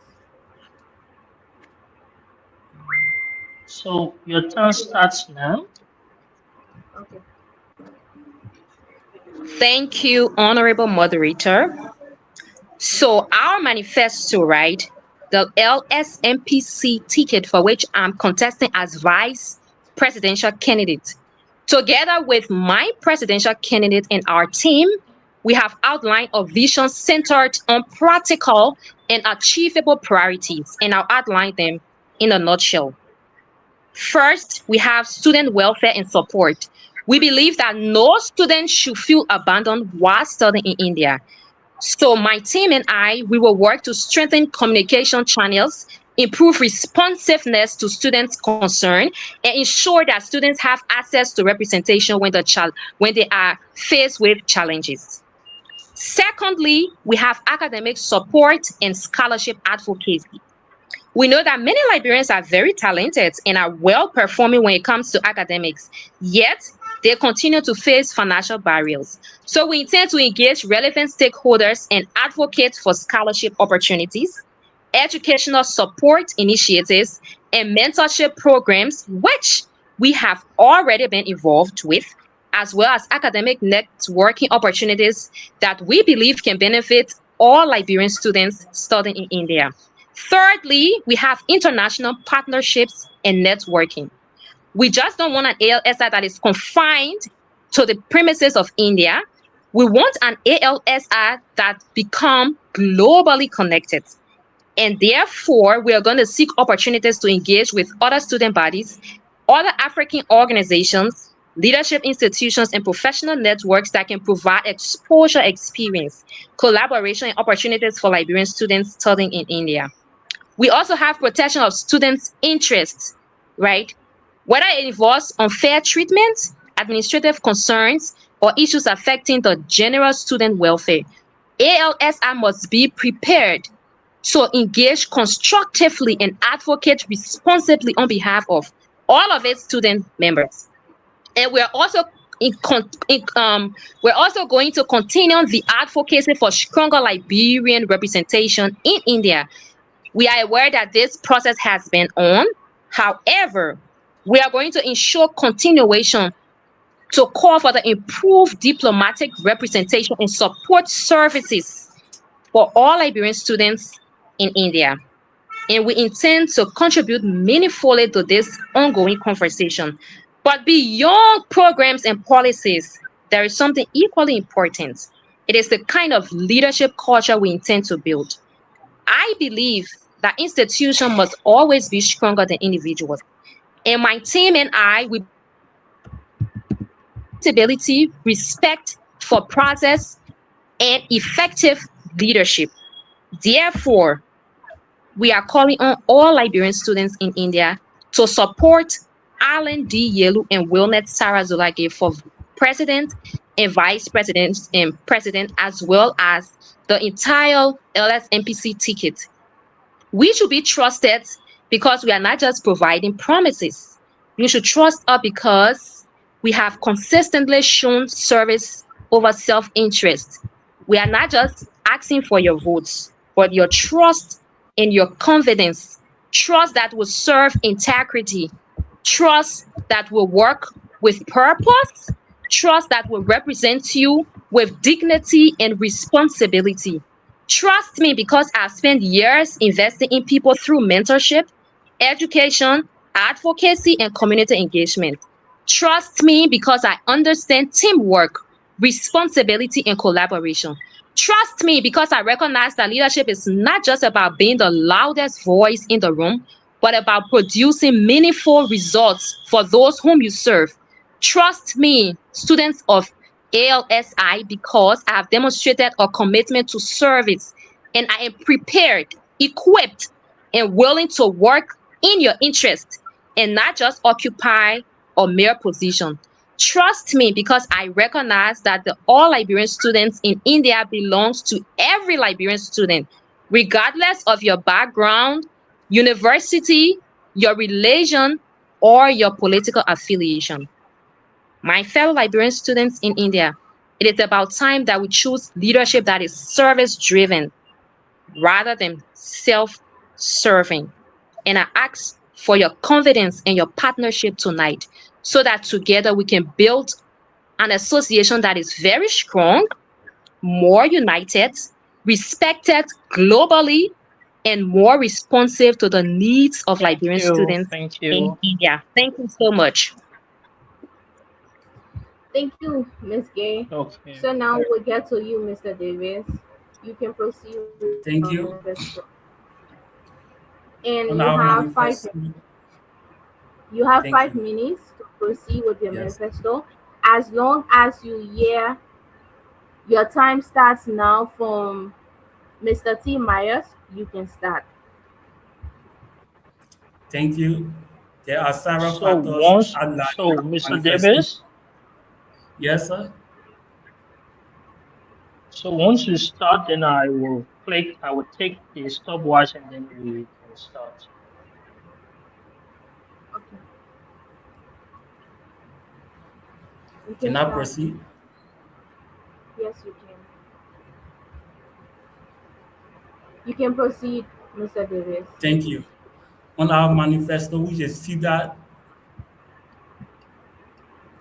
So your turn starts now. Okay. Thank you, honorable moderator. So our manifesto, right? The LSMPC ticket for which I'm contesting as vice presidential candidate. Together with my presidential candidate and our team, we have outlined a vision centered on practical and achievable priorities, and I'll outline them in a nutshell. First, we have student welfare and support. We believe that no student should feel abandoned while studying in India. So my team and I, we will work to strengthen communication channels, improve responsiveness to students' concern, and ensure that students have access to representation when they are faced with challenges. Secondly, we have academic support and scholarship advocacy. We know that many Liberians are very talented and are well performing when it comes to academics, yet they continue to face financial barriers. So we intend to engage relevant stakeholders and advocate for scholarship opportunities, educational support initiatives, and mentorship programs, which we have already been involved with, as well as academic networking opportunities that we believe can benefit all Liberian students studying in India. Thirdly, we have international partnerships and networking. We just don't want an ALSI that is confined to the premises of India. We want an ALSI that become globally connected. And therefore, we are going to seek opportunities to engage with other student bodies, other African organizations, leadership institutions, and professional networks that can provide exposure experience, collaboration, and opportunities for Liberian students studying in India. We also have protection of students' interests, right? Whether it involves unfair treatment, administrative concerns, or issues affecting the general student welfare, ALSI must be prepared to engage constructively and advocate responsibly on behalf of all of its student members. And in, in, we're also going to continue the advocacy for stronger Liberian representation in India. We are aware that this process has been on. However, we are going to ensure continuation to call for the improved diplomatic representation and support services for all Liberian students in India. And we intend to contribute meaningfully to this ongoing conversation. But beyond programs and policies, there is something equally important. It is the kind of leadership culture we intend to build. I believe that institutions must always be stronger than individuals. And my team and I, we believe that accountability, respect for process, and effective leadership. Therefore, we are calling on all Liberian students in India to support Alan D. Yelu and Wilnet Sarah Zulage for president and vice president and president, as well as the entire LSMPC ticket. We should be trusted because we are not just providing promises. You should trust us because we have consistently shown service over self interest. We are not just asking for your votes, but your trust and your confidence. Trust that will serve integrity, trust that will work with purpose, trust that will represent you with dignity and responsibility. Trust me because I've spent years investing in people through mentorship, education, advocacy, and community engagement. Trust me because I understand teamwork, responsibility, and collaboration. Trust me because I recognize that leadership is not just about being the loudest voice in the room, but about producing meaningful results for those whom you serve. Trust me, students of ALSI, because I have demonstrated a commitment to service and I am prepared, equipped, and willing to work in your interest and not just occupy a mere position. Trust me, because I recognize that the all Liberian students in India belongs to every Liberian student, regardless of your background, university, your religion, or your political affiliation. My fellow Liberian students in India, it is about time that we choose leadership that is service driven rather than self serving. And I ask for your confidence and your partnership tonight so that together we can build an association that is very strong, more united, respected globally, and more responsive to the needs of Thank Liberian you. students Thank in you. India. Thank you so much. Thank you, Miss Gay. Okay. So now we'll get to you, Mr. Davis. You can proceed with your Thank you. manifesto. And On our manifesto, you have thank five you. minutes to proceed with your Yes. manifesto. As long as you hear your time starts now from Mr. T. Myers, you can start. Thank you. There are several So factors once, outlined in so our Mr. manifesto. Davis, Yes, sir. so once you start, then I will click. I will take the stopwatch, and then we can start. Okay, you can Can I start. proceed? Yes, you can. You can proceed, Mr. Davis. Thank you. On our manifesto, we just see that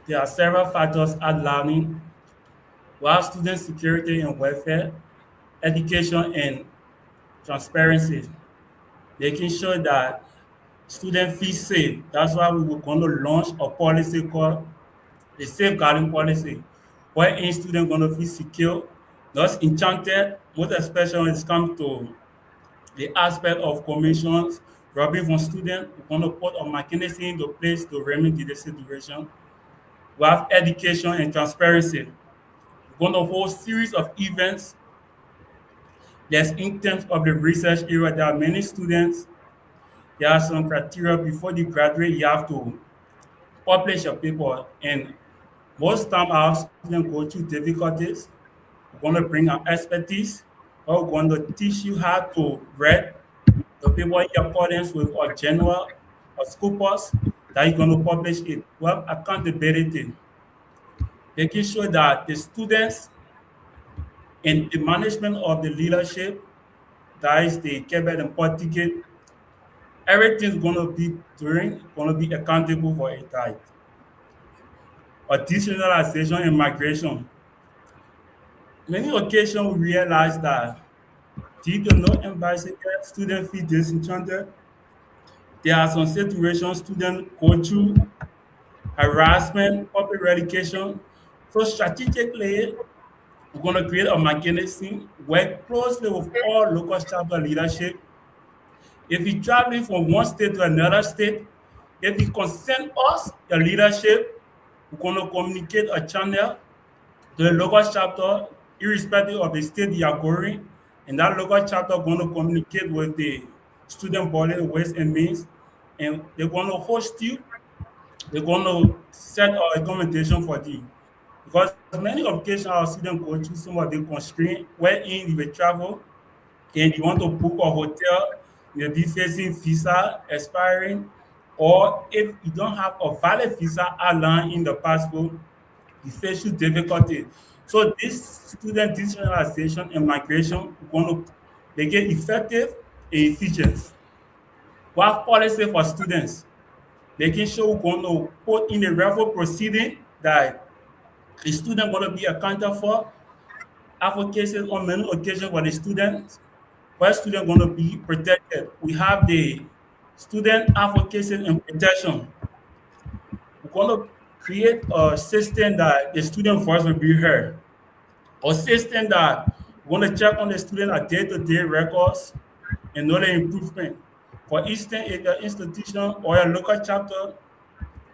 there are several factors outlining while student security and welfare, education and transparency, making sure that students feel safe. That's why we were going to launch a policy called the safeguarding policy, wherein students going to feel secure, not enchanted, most especially when it comes to the aspect of commissions, robbing from students. We're going to put a mechanism into place to remedy the situation. We have education and transparency. We're going to hold series of events. There's in terms of the research area, there are many students. There are some criteria before you graduate. You have to publish your paper, and most time our students go through difficulties. We're going to bring our expertise. We're going to teach you how to read the paper in accordance with our general or scopus that you're going to publish it. We have accountability, making sure that the students in the management of the leadership, that is the Quebec and Portuguese, everything's going to be doing, going to be accountable for a diet. Or decentralization and migration. Many occasions we realize that due to no embarrassing student feel disenchanted, there are some situations students go through harassment, public relegation. So strategically, we're going to create a mechanism, work closely with all local chapter leadership. If you're traveling from one state to another state, if you consent us, your leadership, we're going to communicate a channel to the local chapter, irrespective of the state you are going, and that local chapter going to communicate with the student body, ways and means, and they're going to host you. They're going to set a recommendation for you. Because many occasions our students go through some of the constraints wherein you will travel and you want to book a hotel, you'll be facing visa expiring, or if you don't have a valid visa outlined in the passport, you face you difficulty. So this student decentralization and migration going to make it effective and efficient. We have policy for students, making sure we're going to put in a referral proceeding that the student going to be accounted for, advocacy on many occasions for the students, where students going to be protected. We have the student advocacy and protection. We're going to create a system that the student voice will be heard. A system that we're going to check on the student at day-to-day records and know the improvement. For instance, if your institution or your local chapter,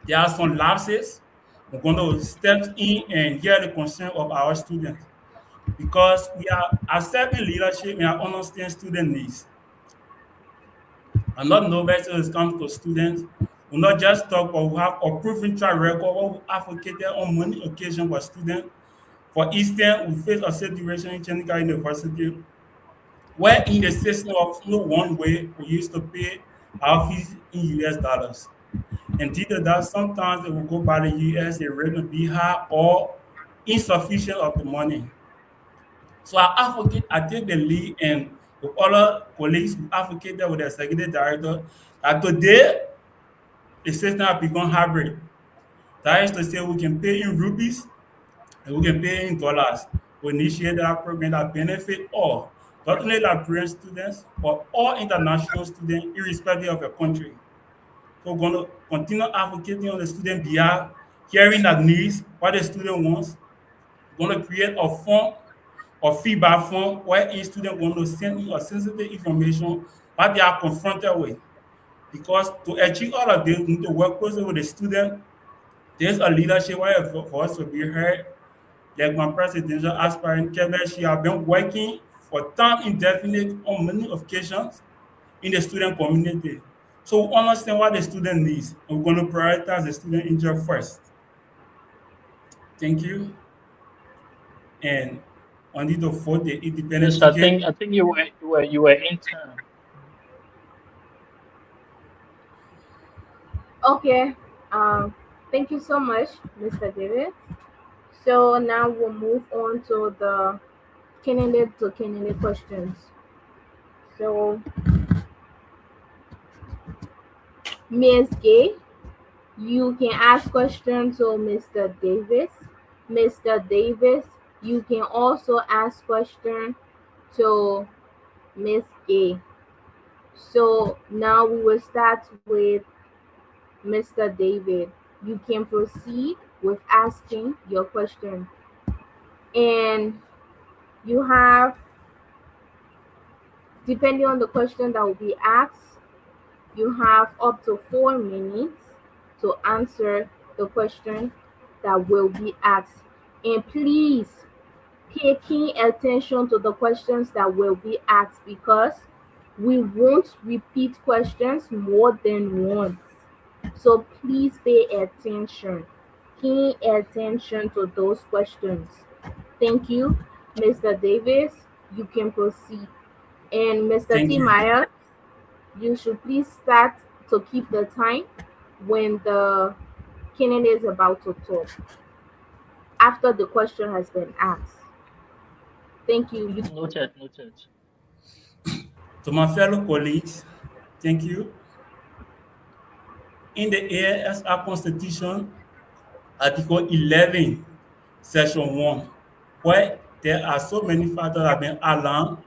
there are some lapses, we're going to step in and hear the concern of our students because we are accepting leadership and understand student needs. I'm not novice when it comes to students. We not just talk, but we have a proven track record where we advocated on many occasions for students. For instance, we faced a situation in Technical University where in the system of no one way we used to pay our fees in US dollars. And due to that, sometimes they will go by the US, the rate will be high or insufficient of the money. So I advocate, I take the lead and with other colleagues who advocated with the executive director that today the system has become hybrid. That is to say we can pay in rupees and we can pay in dollars. We initiate that program that benefit all, not only Liberian students, but all international students, irrespective of your country. So we're going to continue advocating on the student behalf, hearing their needs, what the student wants. We're going to create a form or feedback form where each student going to send in a sensitive information what they are confronted with. Because to achieve all of this, we need to work closely with the student. There's a leadership where for us to be heard. Like my presidential aspirant, Kevin, she has been working for time indefinite on many occasions in the student community. So we understand what the student needs, and we're going to prioritize the student interest first. Thank you. And on the vote the independent Yes, I ticket. think you were in time. Okay. Um, Thank you so much, Mr. David. So now we'll move on to the candidate to candidate questions. So, Ms. Gay, you can ask questions to Mr. Davis. Mr. Davis, you can also ask questions to Ms. Gay. So now we will start with Mr. David. You can proceed with asking your question. And you have, depending on the question that will be asked, you have up to 4 minutes to answer the question that will be asked. And please pay keen attention to the questions that will be asked because we won't repeat questions more than once. So please pay attention. Keen attention to those questions. Thank you, Mr. Davis. You can proceed. And Mr. Thank T. you. Meyer, you should please start to keep the time when the candidate is about to talk after the question has been asked. Thank you. You Noted, noted. To my fellow colleagues, thank you. In the ASR Constitution, Article 11, Section 1, where there are so many factors that have been outlined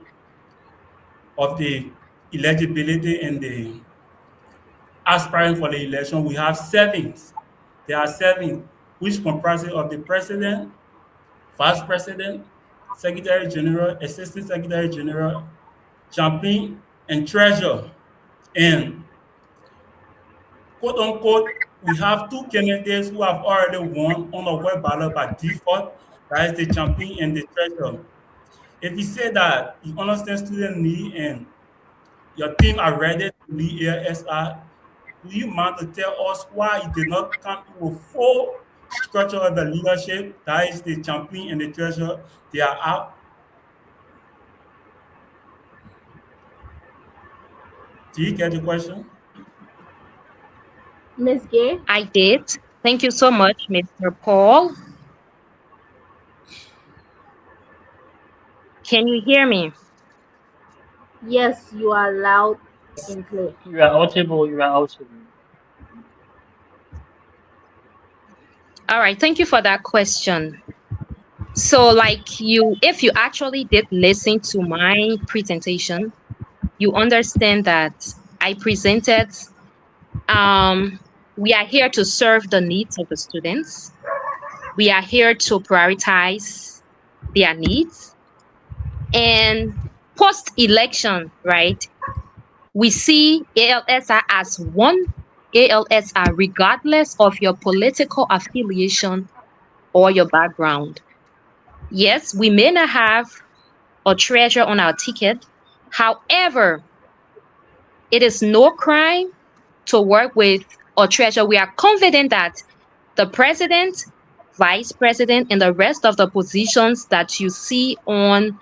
of the eligibility and the aspiring for the election, we have seven. There are seven, which comprises of the president, vice president, secretary general, assistant secretary general, champion, and treasurer. And quote unquote, we have two candidates who have already won on a web ballot by default. That is the champion and the treasurer. If you say that you understand student need and your team are ready to lead ASR, do you mind to tell us why you did not come in with full structure of the leadership? That is the champion and the treasurer. They are out. Do you get the question? Miss Gay, I did. Thank you so much, Mr. Paul. Can you hear me? yes, you are loud and clear. You are audible, you are audible. All right, thank you for that question. So, if you actually did listen to my presentation, you understand that I presented, um, we are here to serve the needs of the students. We are here to prioritize their needs. And post election, right? We see ALSI as one ALSI, regardless of your political affiliation or your background. Yes, we may not have a treasure on our ticket. However, it is no crime to work with or treasurer, we are confident that the president, vice president, and the rest of the positions that you see on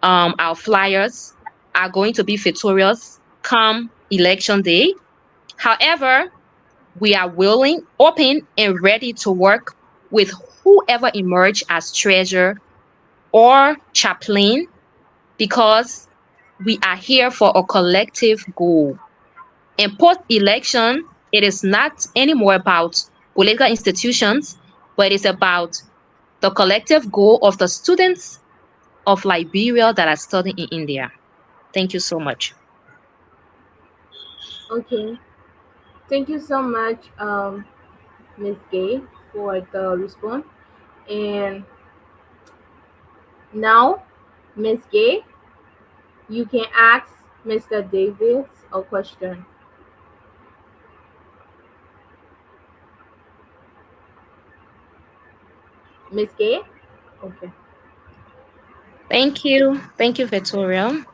our flyers are going to be victorious come election day. However, we are willing, open, and ready to work with whoever emerge as treasurer or chaplain because we are here for a collective goal. And post election, it is not anymore about political institutions, but it's about the collective goal of the students of Liberia that are studying in India. Thank you so much. Okay. Thank you so much, Miss Gay, for the response. And now, Miss Gay, you can ask Mr. Davis a question. Miss Gay? Okay. Thank you. Thank you, Victoria.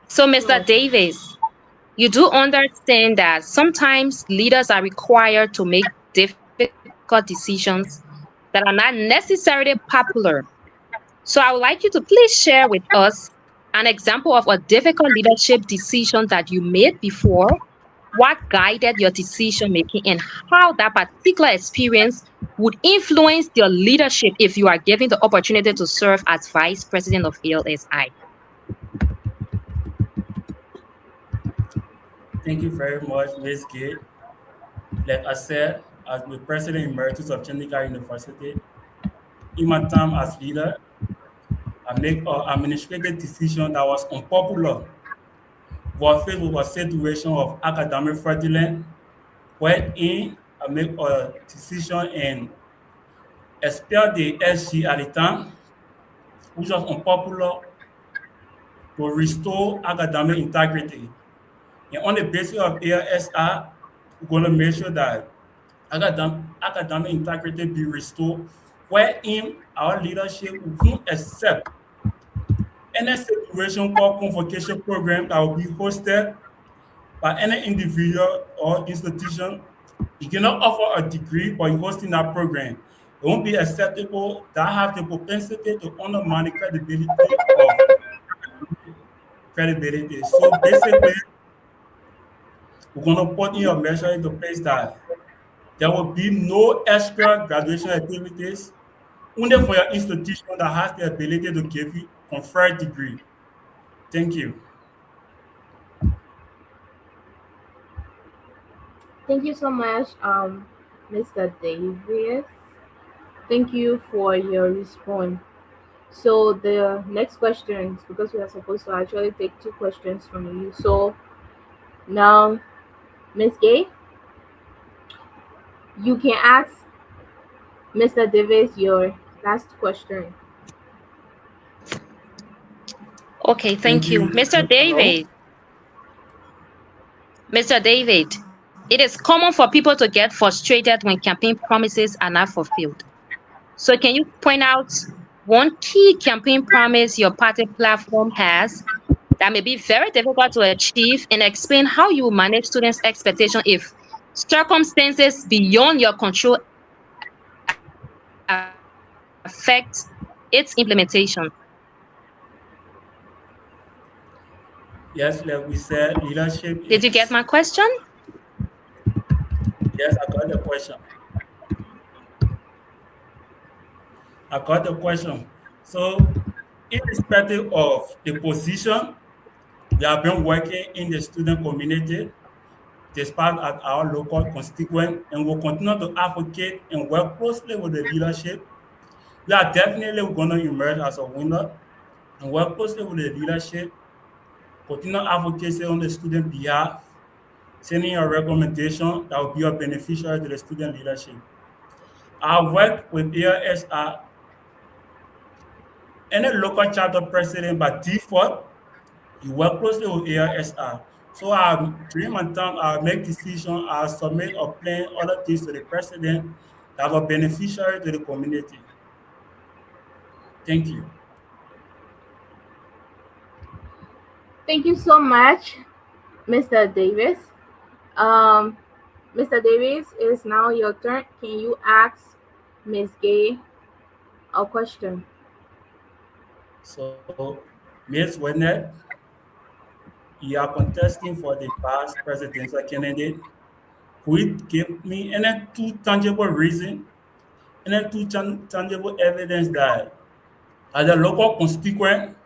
So, You're Mr. welcome. Davis, you do understand that sometimes leaders are required to make difficult decisions that are not necessarily popular. So, I would like you to please share with us an example of a difficult leadership decision that you made before, what guided your decision making, and how that particular experience would influence your leadership if you are given the opportunity to serve as vice president of ALSI. Thank you very much, Ms. Gay. Like I said, as the President Emeritus of Chandigarh University, in my time as leader, I make an administrative decision that was unpopular. Was faced with a situation of academic fraudulence, wherein I make a decision and expel the SG at the time, which was unpopular, to restore academic integrity. And on the basis of ASR, we're going to make sure that academic integrity be restored, wherein our leadership won't accept any situation called convocation program that will be hosted by any individual or institution. You cannot offer a degree, but you're hosting that program. It won't be acceptable. That have the propensity to undermine the credibility. So basically, we're going to put in a measure into place that there will be no extra graduation activities only for your institution that has the ability to give you conferred degree. Thank you. Thank you so much, Mr. Davis. Thank you for your response. So the next questions, because we are supposed to actually take two questions from you. So now, Miss Gay, you can ask Mr. Davis your last question. Okay, Thank thank you. you. Hello. Mr. David, it is common for people to get frustrated when campaign promises are not fulfilled. So, can you point out one key campaign promise your party platform has that may be very difficult to achieve and explain how you manage students' expectation if circumstances beyond your control affect its implementation? Yes, like we said, leadership Did you get my is. question? Yes, I got the question. I got the question. So, irrespective of the position, we have been working in the student community despite at our local constituent and will continue to advocate and work closely with the leadership. We are definitely going to emerge as a winner and work closely with the leadership, continue advocacy on the student behalf, sending a recommendation that will be a beneficiary to the student leadership. I work with ASR and a local chapter president by default. You work closely with ASR. So during my time, I make decisions, I submit a plan, other things to the president that are beneficiary to the community. Thank you. Thank you so much, Mr. Davis. Um, Mr. Davis, it's now your turn. Can you ask Miss Gay a question? So, Ms. Wynette, you are contesting for the vice presidential candidate. Could you give me any two tangible reason, any two tangible evidence that as a local constituent,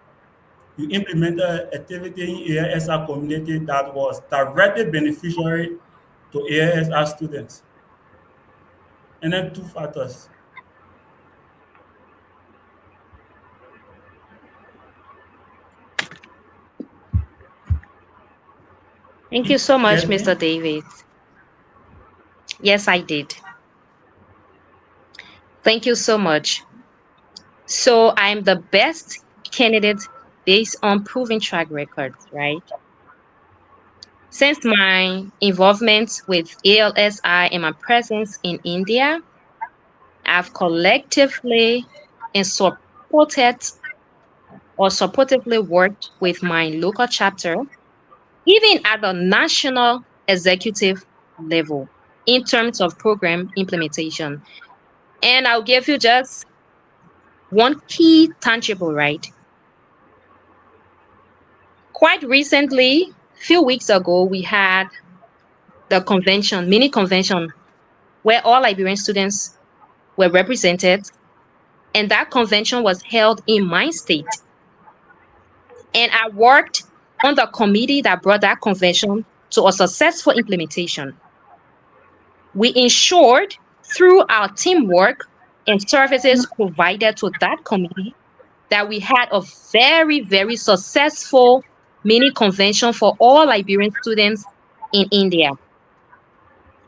you implemented activity in ASR community that was directly beneficiary to ASR students? And then two factors. Thank you You so much, get Mr. me? David. Yes, I did. Thank you so much. So I'm the best candidate based on proven track records, right? Since my involvement with ALSI and my presence in India, I've collectively and supportively worked with my local chapter, even at the national executive level, in terms of program implementation. And I'll give you just one key tangible, right? Quite recently, few weeks ago, we had the convention, mini convention, where all Liberian students were represented. And that convention was held in my state. And I worked on the committee that brought that convention to a successful implementation. We ensured through our teamwork and services provided to that committee that we had a very, very successful mini convention for all Liberian students in India.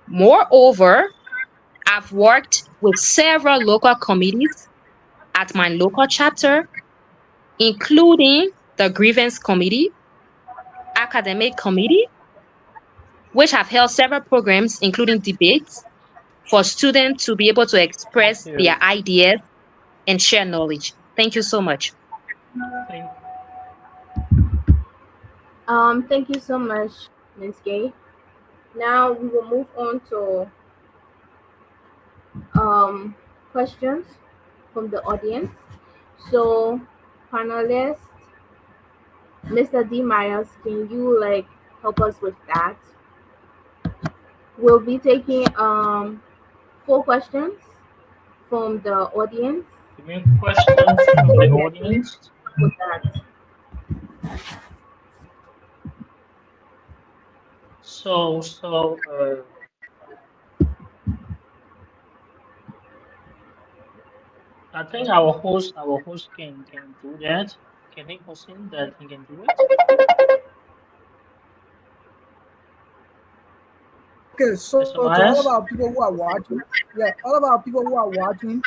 Moreover, I've worked with several local committees at my local chapter, including the grievance committee, academic committee, which have held several programs, including debates, for students to be able to Thank express their you. ideas and share knowledge. Thank you so much. Thank Thank you so much, Miss Gay. Now we will move on to um questions from the audience. So, panelists, Mr. D. Myers, can you like help us with that? We'll be taking four questions from the audience. you. Give me questions from the Can you audience. with that? So, I think our host can do that. Can he proceed that he can do it? Okay, so Mr. to all of our Myers? people who are watching, yeah, all of our people who are watching,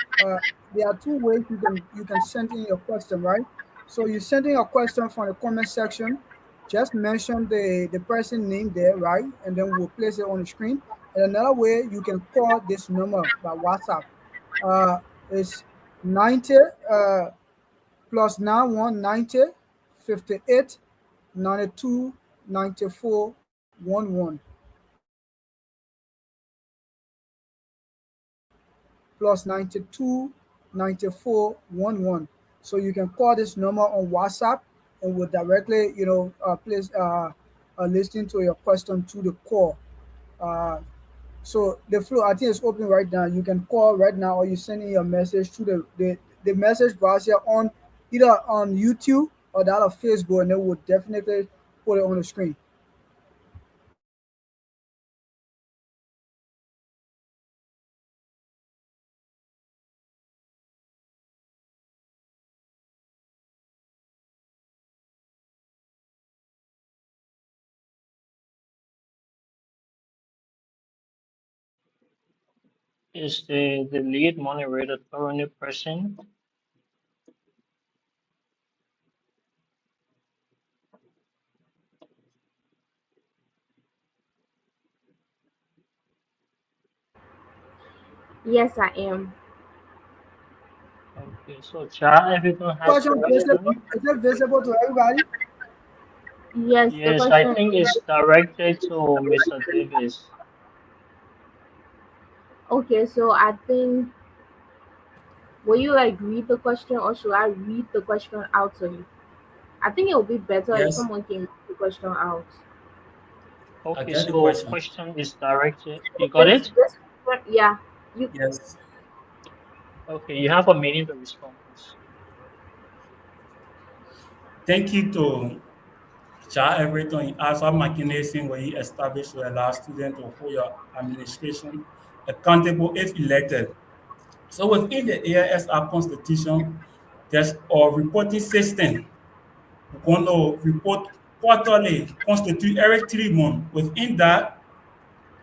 there are two ways you can send in your question, right? So you send in your question from the comment section. Just mention the person name there, right? And then we'll place it on the screen. And another way you can call this number by WhatsApp. It's 90 plus 91 90 58 92 94 11 plus 92 94 11. So you can call this number on WhatsApp and we'll directly, place listening to your question to the call. Uh, so the floor I think is open right now. You can call right now or you send in your message to the message browser on either on YouTube or that of Facebook and they will definitely put it on the screen. Is the lead moderator currently present? Yes, I am. Okay, so Cha, if you don't have Question visible, question, is it visible to everybody? Yes, the yes, I question think is it's directed to Mr. Davis. Okay, so I think, will you like read the question or should I read the question out to you? I think it would be better if Yes, someone can read the question out. I Okay, get the so question. question is directed. You got This, it? this, yeah, you, Yes. Okay, you have a minute to respond, please. Thank you to Cha Everton in ALSI mechanism where he established to allow students to hold your administration accountable if elected. So within the ALSI constitution, there's a reporting system. We're going to report quarterly, constitute every 3 months. Within that,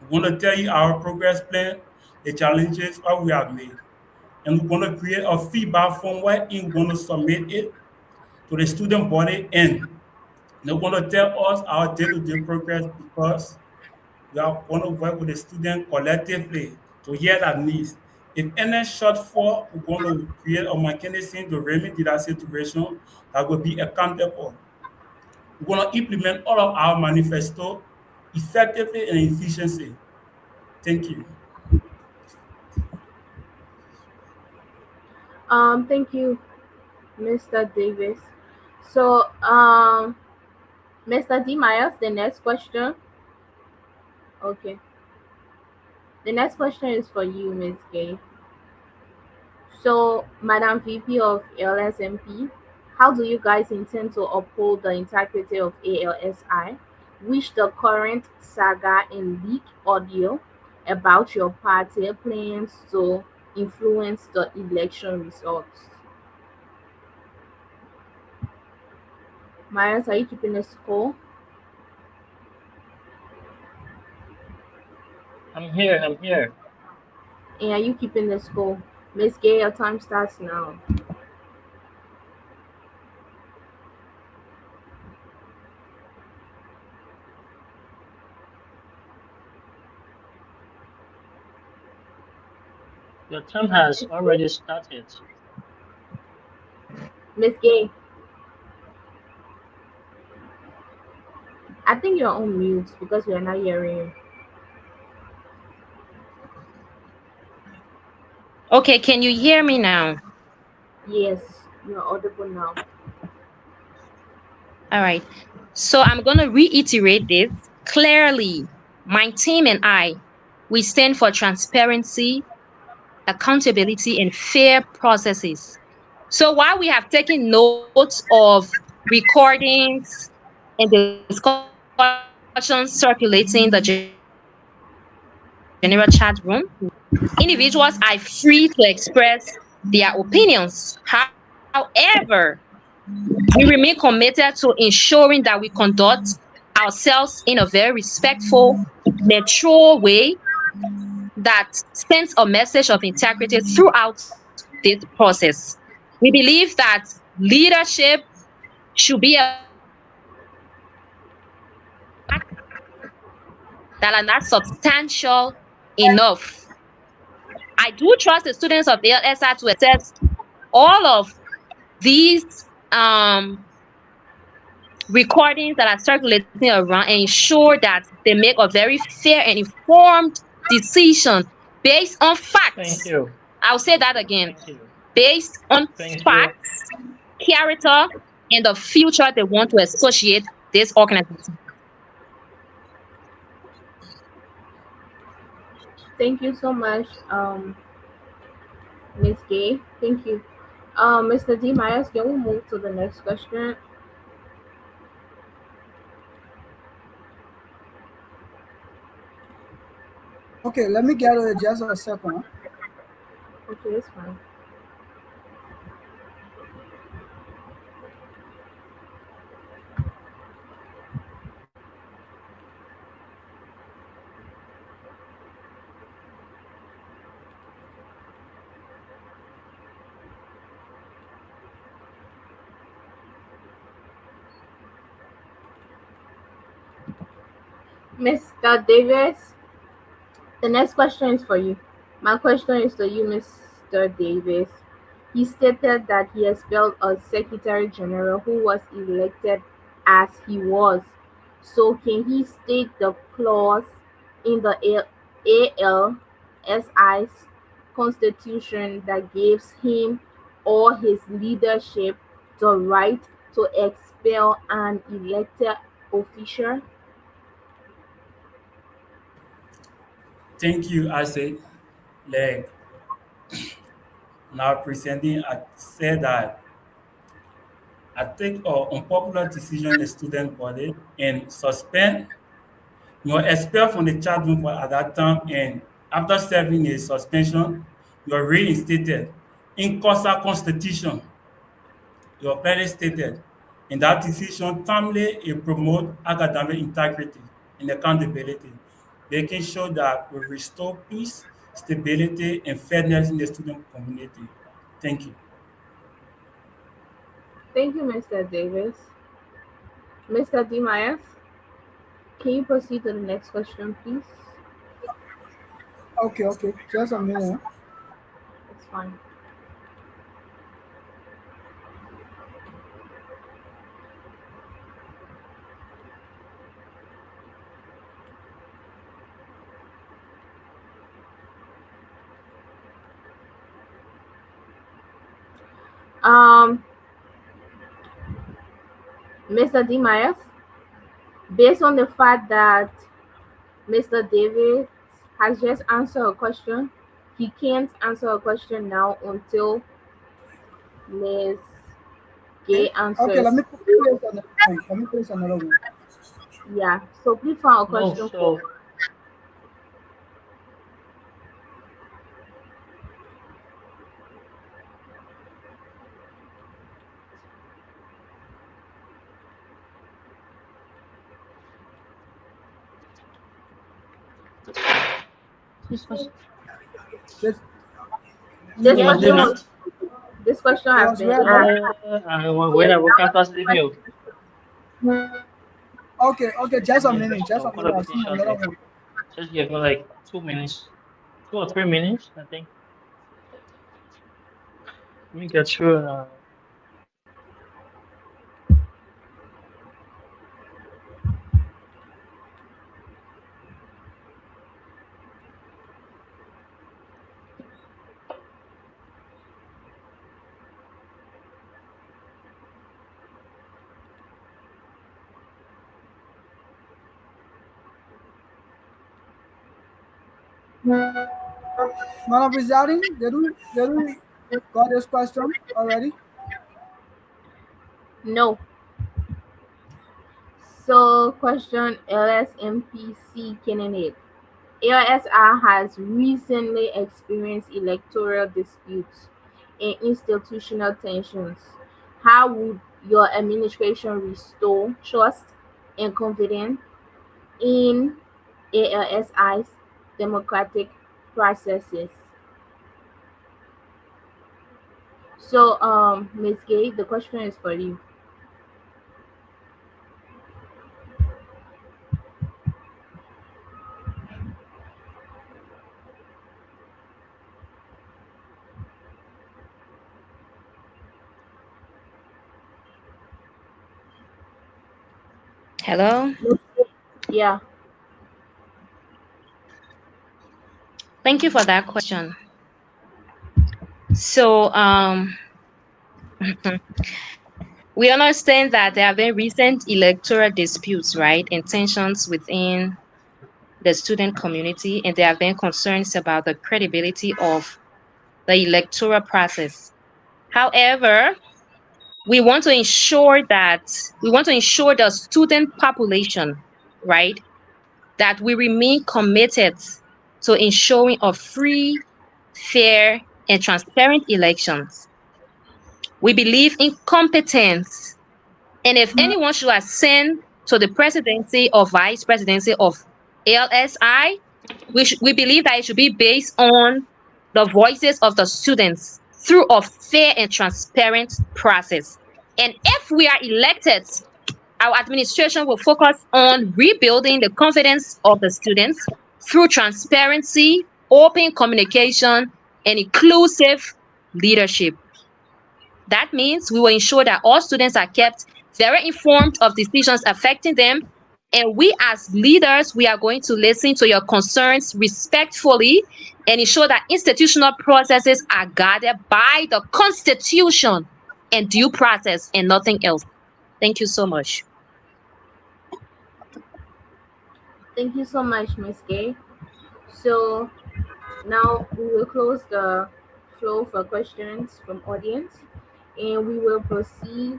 we're going to tell you our progress plan, the challenges that we have made. And we're going to create a feedback form where we're going to submit it to the student body and they're going to tell us our day-to-day progress because we are going to work with the student collectively to hear their needs. If any shortfall, we're going to create a mechanism to remedy that situation that will be accountable. We're going to implement all of our manifesto effectively and efficiently. Thank you. thank you, Mr. Davis. So, Mr. D. Myers, the next question. Okay. The next question is for you, Ms. Gay. So, Madam VP of LSMP, how do you guys intend to uphold the integrity of ALSI, which the current saga in leak audio about your party plans to influence the election results? Myers, are you keeping the score? I'm here, I'm here. And are you keeping the score? Miss Gay, your time starts now. Your term has already started. Miss Gay, I think you're on mute because we're not hearing you. Okay, can you hear me now? Yes, you're audible now. All right. So I'm going to reiterate this clearly. My team and I, we stand for transparency, accountability, and fair processes. So while we have taken notes of recordings and discussions circulating the general chat room, individuals are free to express their opinions. However, we remain committed to ensuring that we conduct ourselves in a very respectful, mature way that sends a message of integrity throughout this process. We believe that leadership should be about delivering facts that are not substantial enough. I do trust the students of ALSI to accept all of these um, recordings that are circulating around and ensure that they make a very fair and informed decision based on Thank facts. you. I'll say that again, Thank you. based on Thank you. facts, character, and the future they want to associate this organization. Thank you so much, Miss Gay. Thank you. Mr. D. Myers, can we move to the next question? Okay, let me get it just a second. Okay, it's fine. Mr. Davis, the next question is for you. My question is to you, Mr. Davis. He stated that he expelled a Secretary General who was elected as he was. So, can he state the clause in the ALSI ALSI's constitution that gives him or his leadership the right to expel an elected official? Thank you, I say. Like now presenting, I said that I take an unpopular decision in student body and suspend, expel from the chat room for at that time, and after serving a suspension, you're reinstated. In Cosa Constitution, your parents stated in that decision timely it promote academic integrity and accountability, making sure that we restore peace, stability, and fairness in the student community. Thank you. Thank you, Mr. Davis. Mr. Dimayas, can you proceed to the next question, please? Okay, okay. Just a minute. It's fine. Um, Mr. Dimayas, based on the fact that Mr. Davis has just answered a question, he can't answer a question now until Ms. Okay, Gay okay. Let answers. me place another one. Let me place another one. Yeah, so please find a No, question for. so this was This This it yeah, was question raised. was Davis. this question It has was been read, right? asked. Wait, Yes, I will that come was past the the question. view. Okay, okay. Just a Yeah, minute. just Just a come minute. for I'll see another shortly. one. Just give me like 2 minutes, 2 or 3 minutes, I think. Let me get through. Madam Presiding, did we got this question already? No. So question LSMPC candidate. ALSI has recently experienced electoral disputes and institutional tensions. How would your administration restore trust and confidence in ALSI's democratic processes? So, Ms. Gay, the question is for you. Hello. Yeah. Thank you for that question. So, we understand that there have been recent electoral disputes, right, and tensions within the student community, and there have been concerns about the credibility of the electoral process. However, we want to ensure that we want to ensure the student population, right, that we remain committed to ensuring a free, fair, and transparent elections. We believe in competence, and if anyone should ascend to the presidency or vice presidency of ALSI, we believe that it should be based on the voices of the students through a fair and transparent process. And if we are elected, our administration will focus on rebuilding the confidence of the students through transparency, open communication, and inclusive leadership. That means we will ensure that all students are kept very informed of decisions affecting them And we as leaders, we are going to listen to your concerns respectfully and ensure that institutional processes are guided by the Constitution and due process and nothing else. Thank you so much. Thank you so much, Miss Gay. So now we will close the flow for questions from audience, and we will proceed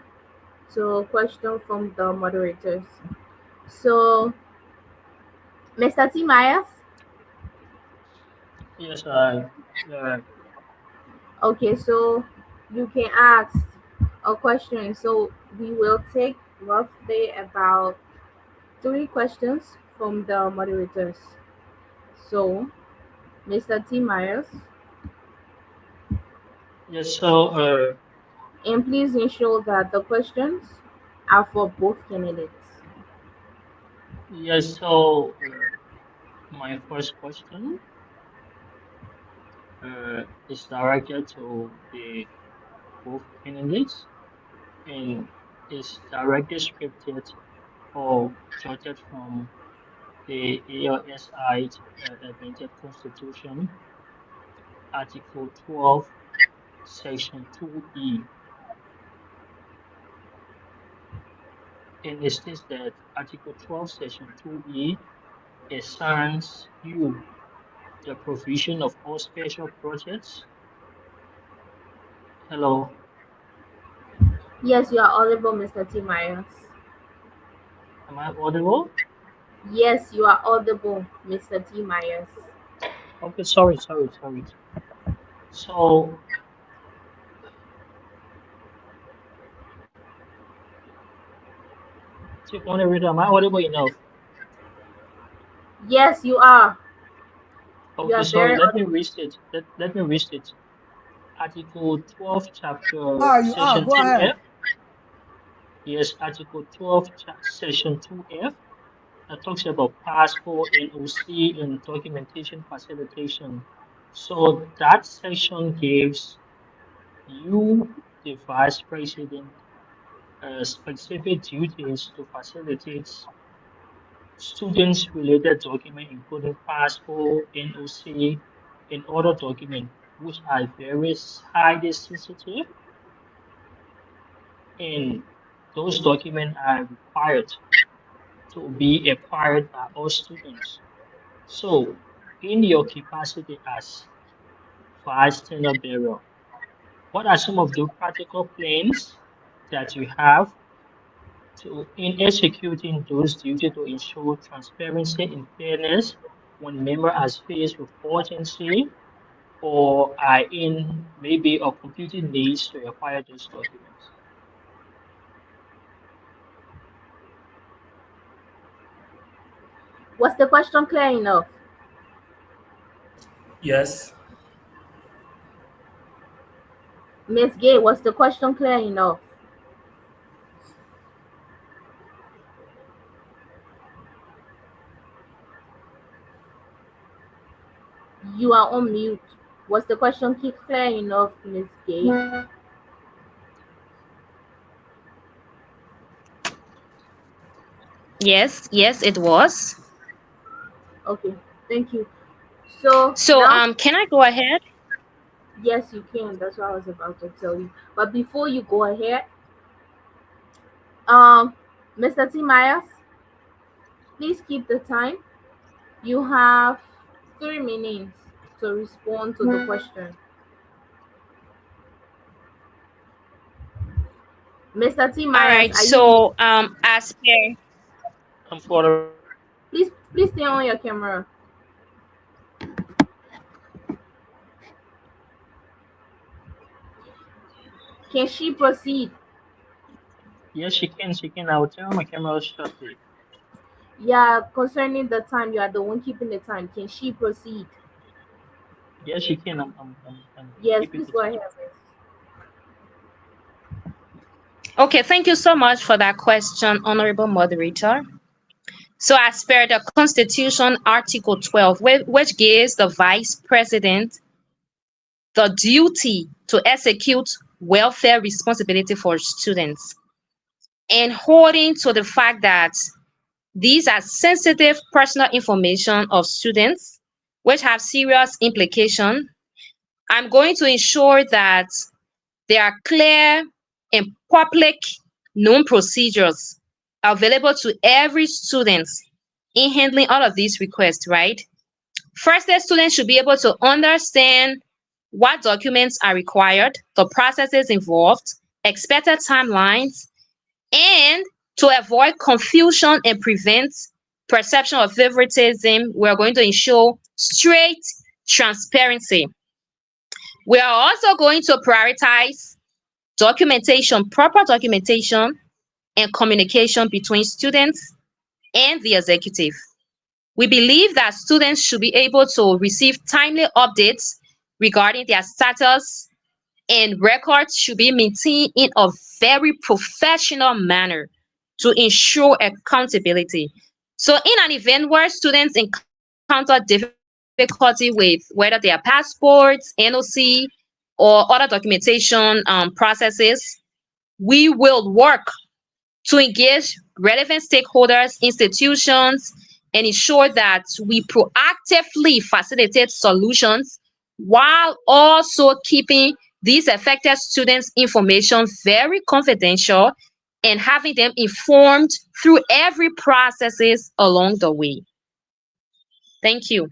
to question from the moderators. So, Mr. T. Myers, Yes, I. okay, so you can ask a question. So we will take roughly about 3 questions from the moderators. So, Mr. T. Myers, Yes. So, and please ensure that the questions are for both candidates. yes. So, my first question is directed to the both candidates and is directly scripted or jotted from the ALSI amended Constitution, Article 12, Section 2E. And it states that Article 12, Section 2E assigns you the provision of all special projects. Hello, Yes, you are audible, Mr. T. Myers. am I audible? Yes, you are audible, Mr. T. Myers. Okay, sorry. So, Chief Moderator, am I audible enough? Yes, you are. You Okay, are sorry, very let me audible. restate. Let me restate. Article 12, Chapter Ah, you are. Section Go ahead. 2F. Yes, Article 12, Section 2F. That talks about passport, NOC, and documentation facilitation. So that section gives you, the Vice President, specific duties to facilitate students related documents, including passport, NOC, and other documents, which are very highly sensitive, and those documents are required to be acquired by all students. So, in your capacity as vice tenor bearer, what are some of the practical plans that you have to in executing those duties to ensure transparency and fairness when member are faced with urgency or are in maybe a computing needs to acquire those documents? Was the question clear enough? Yes. Miss Gay, was the question clear enough? You are on mute. Was the question clear enough, Miss Gay? Yes, it was. Okay, thank you. So So, now, can I go ahead? yes, you can. That's what I was about to tell you. But before you go ahead, um, Mr. T. Myers, please keep the time. You have 3 minutes to respond to the question. Mr. T. All Myers, right. are you there? So, as per I'm for the Please stay on your camera. Can she proceed? yes, she can. I will turn on my camera shortly. Yeah, concerning the time, you are the one keeping the time. Can she proceed? Yes, she can. I'm Yes, keeping please the go ahead, time. miss. Okay, thank you so much for that question, Honorable Moderator. So, as per the Constitution, Article 12, which gives the Vice President the duty to execute welfare responsibility for students, and holding to the fact that These are sensitive personal information of students which have serious implication. I'm going to ensure that there are clear and public known procedures available to every student in handling all of these requests, right? Firstly, students should be able to understand what documents are required, the processes involved, expected timelines, and to avoid confusion and prevent perception of favoritism, we are going to ensure straight transparency. We are also going to prioritize documentation, proper documentation, and communication between students and the executive. We believe that students should be able to receive timely updates regarding their status, and records should be maintained in a very professional manner to ensure accountability. So, in an event where students encounter difficulty with whether their passports, NOC, or other documentation processes, we will work to engage relevant stakeholders, institutions, and ensure that we proactively facilitate solutions while also keeping these affected students' information very confidential and having them informed through every processes along the way. Thank you.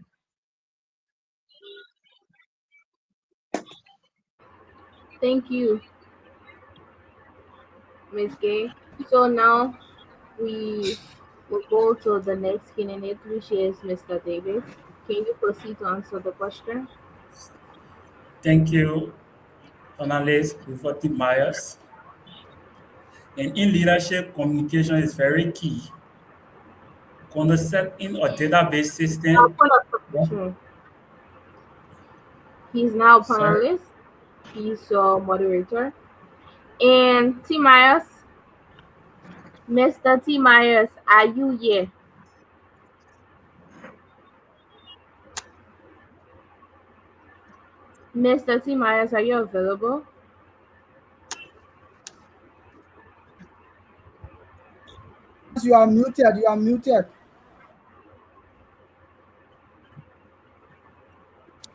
Thank you, Miss Gay. So now we will go to the next candidate, which is Mr. Davis. Can you proceed to answer the question? Thank you, panelists, before Tim Myers. And in leadership, communication is very key. Concept in a database Now, system. point of correction. He's now a Sorry. panelist. He's a moderator. And T. Myers, Mr. T. Myers, are you here? Mr. T. Myers, are you available? Yes, you are muted. You are muted.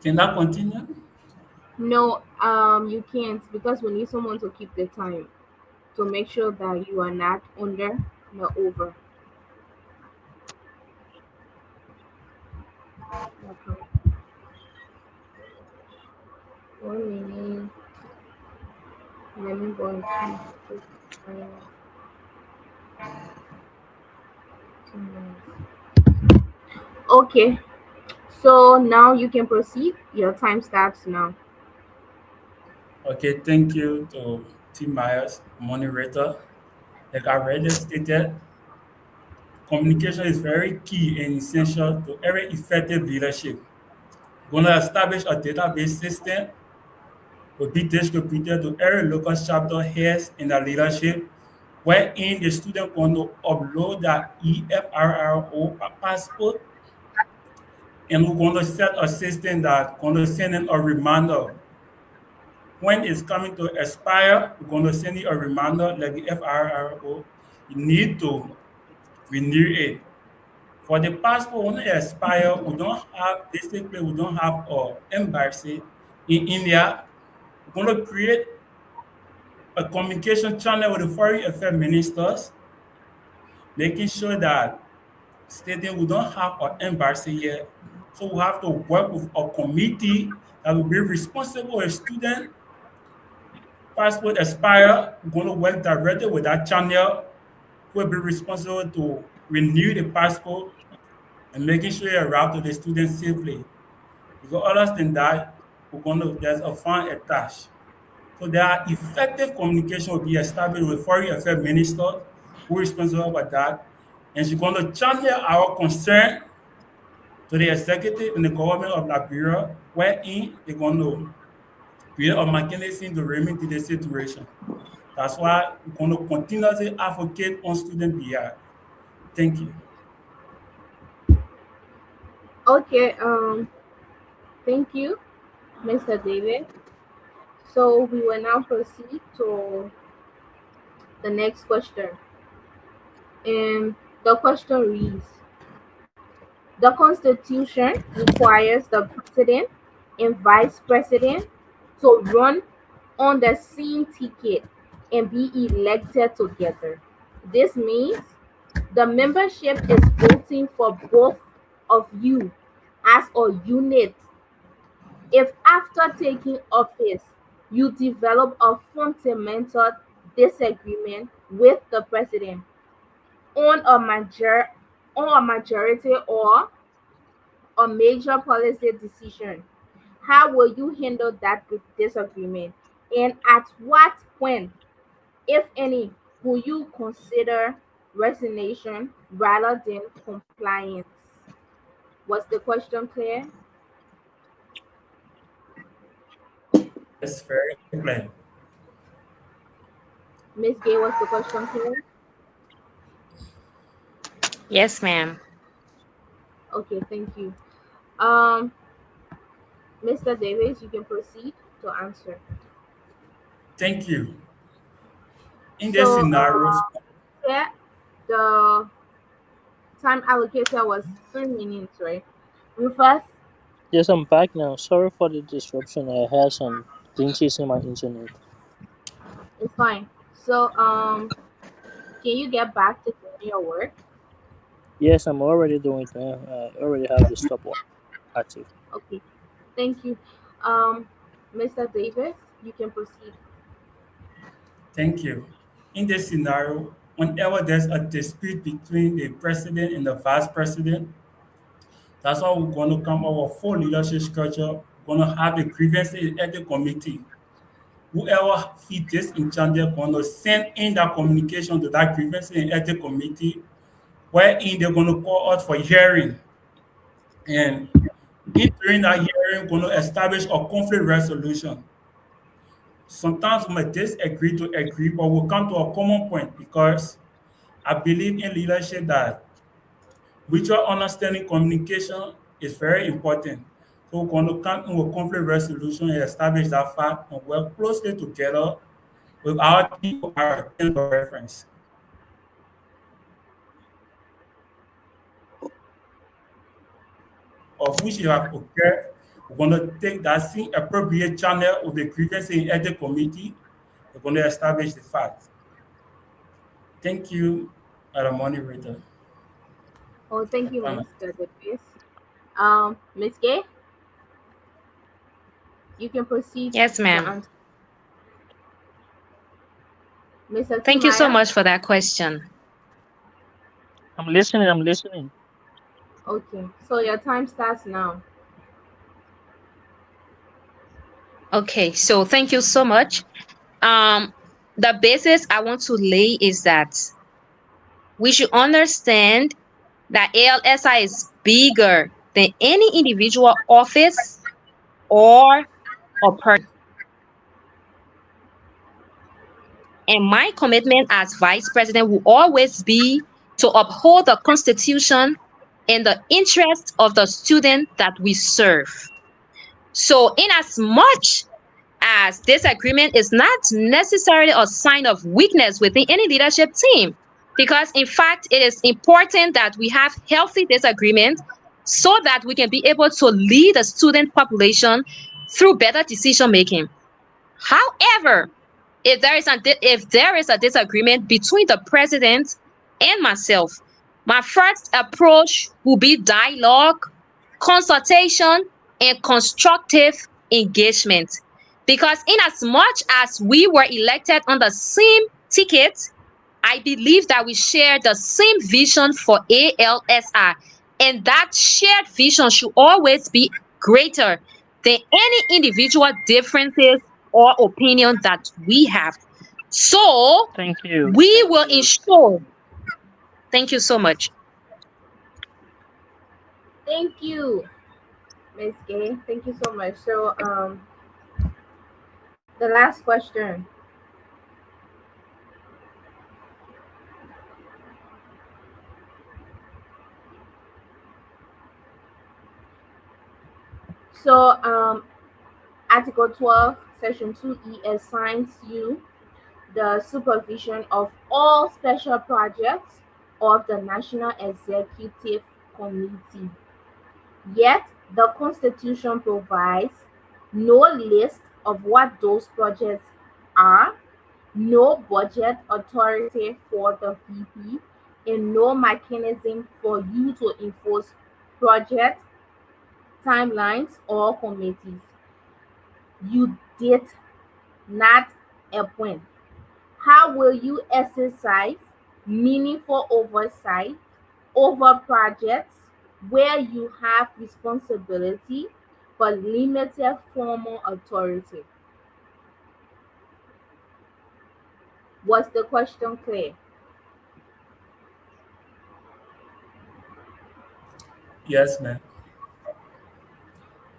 Can I continue? No, you can't because we need someone to keep the time to make sure that you are not under nor over. Okay. 1 minute. Let me go into the time. 2 minutes. Okay, so now you can proceed. Your time starts now. Okay, thank you to Tim Myers, moderator. Like I already stated, communication is very key and essential to every effective leadership. We're going to establish a database system will be distributed to every local chapter heads in the leadership, wherein the student going to upload their EFRRO passport, and we're going to set a system that going to send in a reminder when it's coming to expire. We're going to send you a reminder like the FRRO. You need to renew it. For the passport, when it expire, we don't have basically we don't have a embassy in India. We're going to create a communication channel with the foreign affairs ministers, making sure that stating we don't have an embassy yet. So we have to work with a committee that will be responsible for student passport expire. We're going to work directly with that channel who will be responsible to renew the passport and making sure it arrives to the student safely. Because other than that, there's a fine attached. So there are effective communication will be established with foreign affairs ministers who are responsible for that. And she's going to channel our concern to the executive and the government of Liberia, wherein they're going to create a mechanism to remedy the situation. That's why we're going to continuously advocate on student behalf. Thank you. Okay, thank you, Mr. David. So we will now proceed to the next question. And The question reads: the Constitution requires the president and vice president to run on the same ticket and be elected together. This means the membership is voting for both of you as a unit. If after taking office you develop a fundamental disagreement with the president on a majority or a major policy decision, how will you handle that disagreement? And at what point, if any, will you consider resignation rather than compliance? Was the question clear? Yes, very clear. Miss Gay, was the question clear? Yes, ma'am. Okay, thank you. Um, Mr. Davis, you can proceed to answer. Thank you. In this So, scenario, yeah, the time allocated was 3 minutes, right? Rufus, Yes, I'm back now. Sorry for the disruption. I had some glitches in my internet. it's fine. So, can you get back to doing your work? Yes, I'm already doing it now. I already have the stopwatch active. Okay, thank you. Um, Mr. Davis, you can proceed. thank you. In this scenario, whenever there's a dispute between the president and the vice president, that's why we're going to come up with full leadership structure. We're going to have the grievances at the committee. Whoever feels disenchanted, going to send in that communication to that grievance and ethics committee, wherein they're going to call us for hearing. And in during that hearing, going to establish a conflict resolution. Sometimes we may disagree to agree, but we'll come to a common point because I believe in leadership that mutual understanding communication is very important. So we're going to come in with conflict resolution and establish that fact and work closely together with our team or our team of reference, of which you have occurred. We're going to take that same appropriate channel of the grievance in ethics committee. We're going to establish the fact. Thank you, Madam Moderator. Oh, thank And you, panel. Mr. Davis. Miss Gay, you can proceed Yes, to ma'am. answer. Mr. Thank you so Timaya, much for that question. I'm listening. I'm listening. okay, so your time starts now. Okay, so thank you so much. Um, the basis I want to lay is that we should understand that ALSI is bigger than any individual office or a person. And my commitment as vice president will always be to uphold the Constitution and the interests of the student that we serve. So, in as much as disagreement is not necessarily a sign of weakness within any leadership team, because in fact, it is important that we have healthy disagreement so that we can be able to lead the student population through better decision making. However, if there is a disagreement between the president and myself, my first approach will be dialogue, consultation, and constructive engagement. Because in as much as we were elected on the same ticket, I believe that we share the same vision for ALSI, and that shared vision should always be greater than any individual differences or opinion that we have. So Thank you. we will ensure. Thank you so much. Thank you, Miss Gay. Thank you so much. So, the last question. So, Article 12, Section 2E assigns you the supervision of all special projects of the National Executive Committee. Yet, the Constitution provides no list of what those projects are, no budget authority for the VP, and no mechanism for you to enforce project timelines or committees. You did not appoint. How will you exercise meaningful oversight over projects where you have responsibility but limited formal authority? Was the question clear? Yes, ma'am.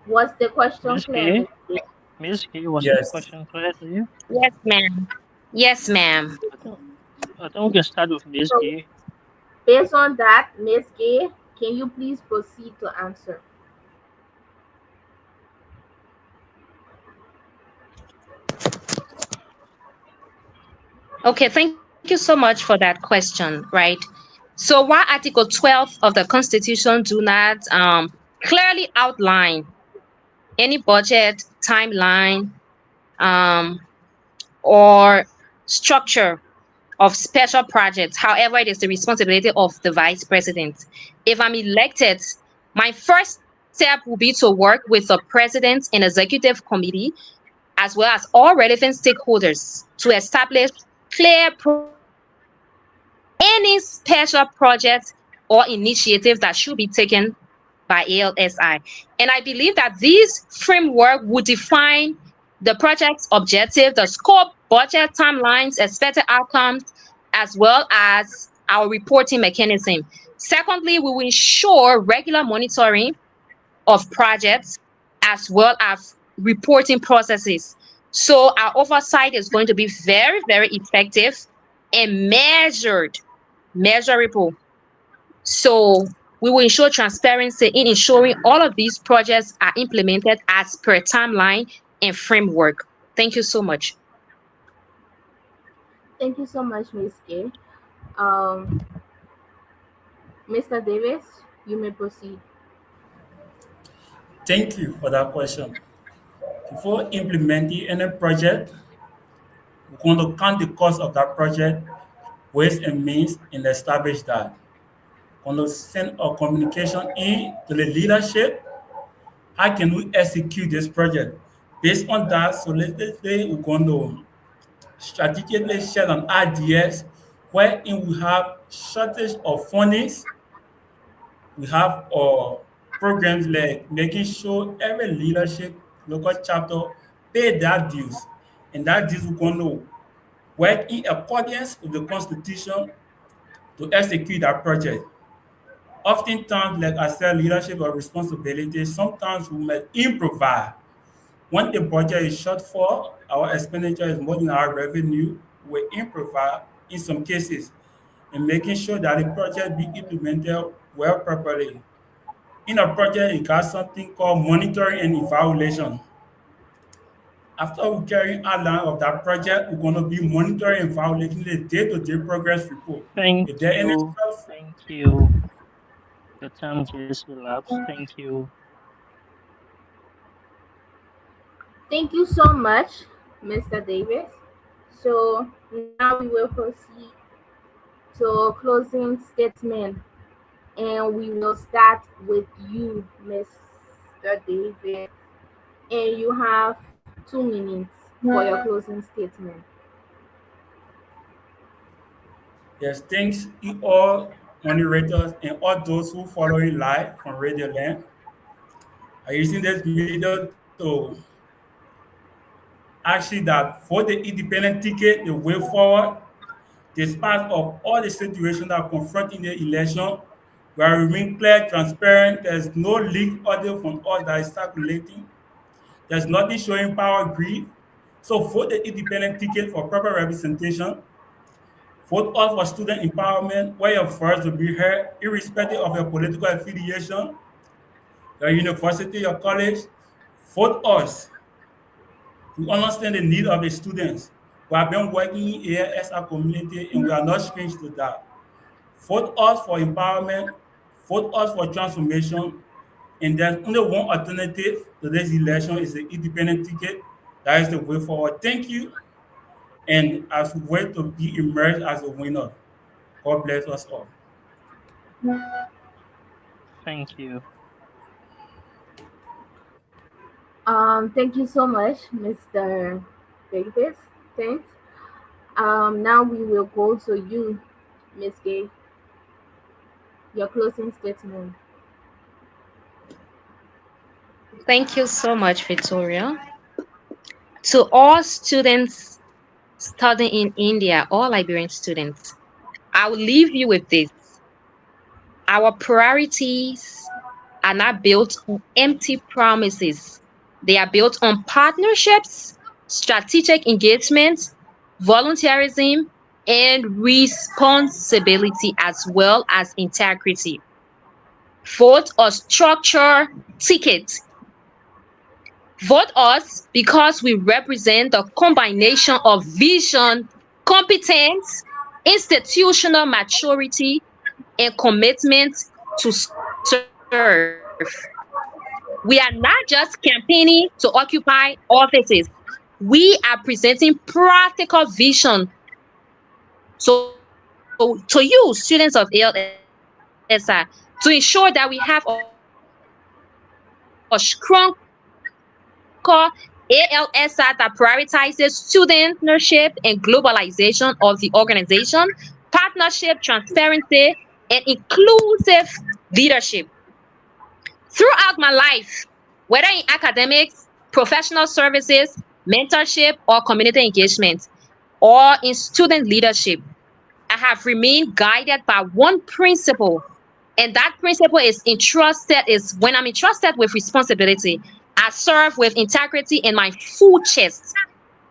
Was the question Miss clear, K, Miss K? Miss K, was the Yes. question clear to you? Yes, ma'am. Yes, ma'am. I think I think we can start with Miss So, K. based on that, Miss K, can you please proceed to answer? Okay, thank you so much for that question, right? So while Article 12 of the Constitution do not clearly outline any budget, timeline, um, or structure of special projects. However, it is the responsibility of the vice president. If I'm elected, my first step will be to work with the president and executive committee, as well as all relevant stakeholders, to establish clear processes for any special project or initiative that should be taken by ALSI. And I believe that this framework would define the project's objective, the scope, budget, timelines, expected outcomes, as well as our reporting mechanism. Secondly, we will ensure regular monitoring of projects as well as reporting processes. So our oversight is going to be very, very effective and measurable. So we will ensure transparency in ensuring all of these projects are implemented as per timeline and framework. Thank you so much. Thank you so much, Miss K. Um, Mr. Davis, you may proceed. Thank you for that question. Before implementing any project, we're going to count the cost of that project, ways and means, and establish that. We're going to send a communication in to the leadership. How can we execute this project? Based on that, so let's say we're going to strategically share on ideas wherein we have shortage of fundings. We have programs like making sure every leadership local chapter pay their dues, and that dues we're going to work in accordance with the constitution to execute that project. Oftentimes, like I said, leadership or responsibility, sometimes we may improvise. When the budget is short for, our expenditure is more than our revenue, we improvise in some cases in making sure that the project be implemented well properly. In a project, it got something called monitoring and evaluation. After we carry out line of that project, we're going to be monitoring and evaluating the day-to-day progress report. Thank If there are any you. stuff, Thank you. The time just elapsed. Thank you. Thank you so much, Mr. Davis. So now we will proceed to closing statement, and we will start with you, Mr. Davis. And you have 2 minutes for your closing statement. yes, thanks you all moderators and all those who follow it live from Radio Land. I'm using this medium to actually that for the independent ticket, the way forward, despite of all the situations that are confronting the election, we are remain clear, transparent. There's no leaked audio from us that is circulating. There's nothing showing power greed. So vote the independent ticket for proper representation. Vote all for student empowerment, where your voice will be heard, irrespective of your political affiliation, your university, your college. Vote us. We understand the need of the students. We have been working in ASR community and we are not strange to that. Vote us for empowerment, vote us for transformation, and there's only one alternative to this election is the independent ticket. That is the way forward. Thank you, and as we wait to be emerged as a winner. God bless us all. Thank you. Thank you so much, Mr. Davis. Thanks. Now we will go to you, Miss Gay. Your closing statement. Thank you so much, Victoria. To all students studying in India, all Liberian students, I will leave you with this. Our priorities are not built on empty promises. They are built on partnerships, strategic engagement, volunteerism, and responsibility as well as integrity. Vote or structure ticket. Vote us because we represent the combination of vision, competence, institutional maturity, and commitment to serve. We are not just campaigning to occupy offices. We are presenting practical vision to you, students of ALSI, to ensure that we have a strong core ALSI that prioritizes student leadership and globalization of the organization, partnership, transparency, and inclusive leadership. Throughout my life, whether in academics, professional services, mentorship, or community engagement, or in student leadership, I have remained guided by one principle, and that principle is when I'm entrusted with responsibility, I serve with integrity in my full chest.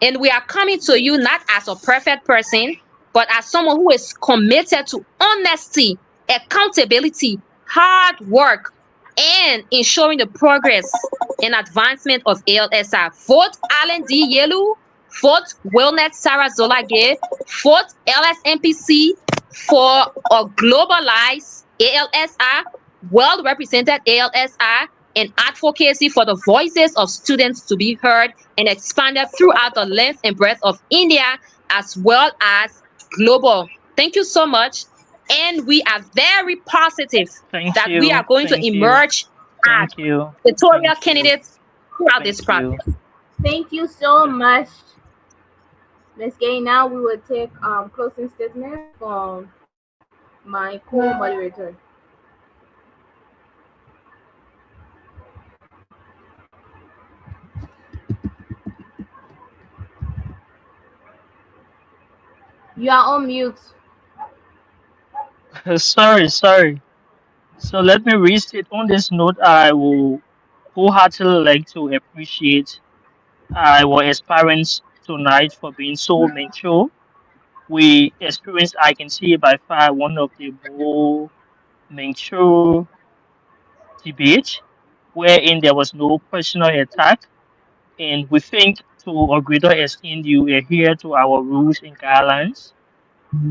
And we are coming to you not as a perfect person, but as someone who is committed to honesty, accountability, hard work, and ensuring the progress and advancement of ALSI. Vote Alan D. Yelu, vote Wilnet Sarah Zolage, vote LSMPC for a globalized ALSI, well represented ALSI, and advocacy for the voices of students to be heard and expanded throughout the length and breadth of India as well as global. Thank you so much. And we are very positive Thank that we are you. going to Thank you. emerge as Thank you. Victoria Thank you. candidates throughout this Thank you. process. Thank you so Yeah. much, Miss Gay. Now we will take closing statement from my co-moderator. You are on mute. Sorry. So let me restate on this note. I will wholeheartedly like to appreciate our aspirants tonight for being so mature. We experienced, I can see by far, one of the more mature debate wherein there was no personal attack. And we think to a greater extent you adhere to our rules and guidelines.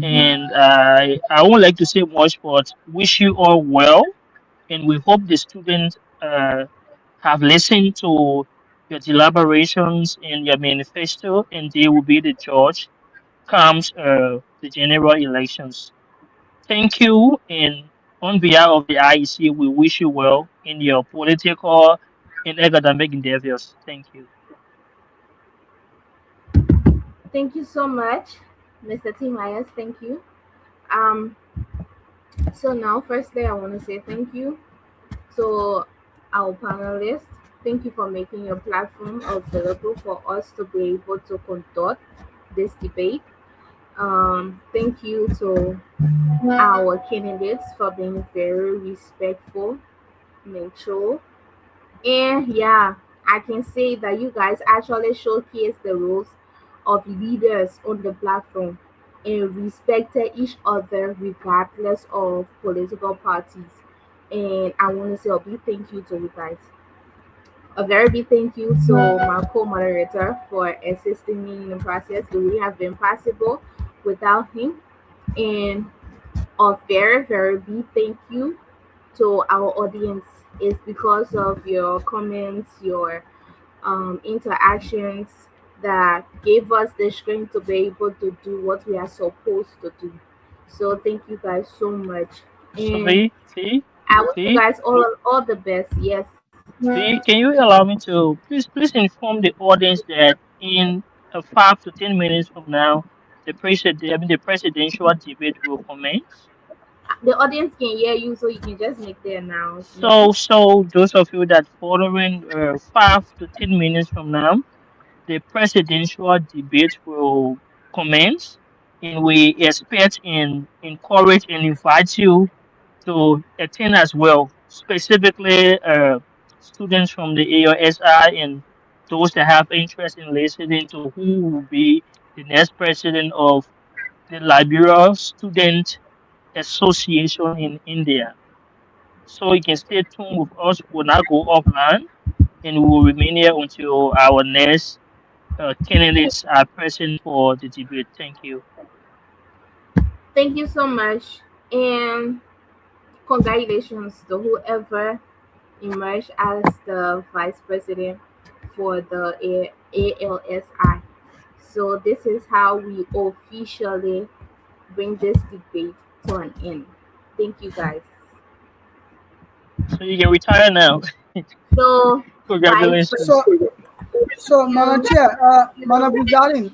And I won't like to say much, but wish you all well. And we hope the students have listened to your deliberations and your manifesto, and they will be the judge comes the general elections. Thank you, and on behalf of the IEC, we wish you well in your political and academic endeavors. Thank you. Thank you so much, Mr. T. Myers. Thank you. Um, so now, firstly, I want to say thank you to our panelists. Thank you for making your platform available for us to be able to conduct this debate. Thank you to our candidates for being very respectful, mature, and yeah, I can say that you guys actually showcase the roles of leaders on the platform and respected each other regardless of political parties. And I want to say a big thank you to you guys. A very big thank you to my co-moderator for assisting me in the process. It would have been possible without him. And a very, very big thank you to our audience. It's because of your comments, your interactions that gave us the strength to be able to do what we are supposed to do. So thank you guys so much. So And I wish you V, guys all the best. Yes. V, can you allow me to please inform the audience that in 5 to 10 minutes from now, the presidential debate will commence. The audience can hear you, so you can just make the announcement. So those of you that following 5 to 10 minutes from now, the presidential debate will commence, and we expect and encourage and invite you to attend as well, specifically students from the ALSI and those that have interest in listening to who will be the next president of the Liberia Student Association in India. So you can stay tuned with us. We'll not go offline, and we will remain here until our next candidates are present for the debate. Thank you. Thank you so much, and congratulations to whoever emerged as the vice president for the ALSI. So this is how we officially bring this debate to an end. Thank you guys. So you can retire now. So vice Congratulations. So, president. so Madam Chair, Madam Bujalin,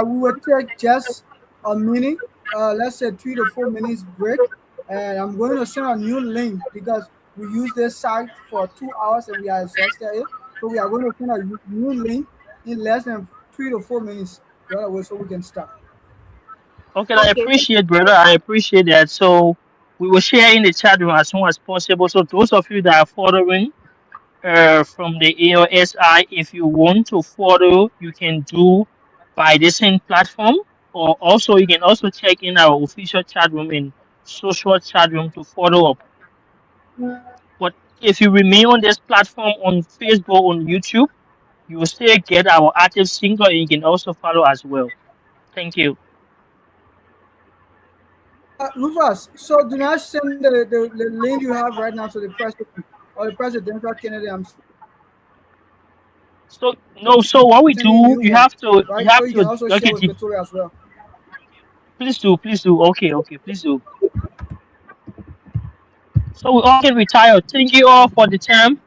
we will take just a minute, let's say 3 to 4 minutes break, and I'm going to send a new link because we use this site for 2 hours and we are exhausted. So we are going to send a new link in less than 3 to 4 minutes, right away, so we can start. Okay, I Okay, appreciate, brother. I appreciate that. So we will share in the chat room as soon as possible. So those of you that are following from the AOSI, if you want to follow, you can do by the same platform, or also you can also check in our official chat room in social chat room to follow up. But if you remain on this platform on Facebook, on YouTube, you will still get our active single and you can also follow as well. Thank you. Rufus, so do not send the link you have right now to the president or the presidential candidate. I'm So no, so what we sending do, you you one, have to you right? So have you can to also share okay, with Victoria as well. please do. Okay, please do. So we all can retire. Thank you all for the time.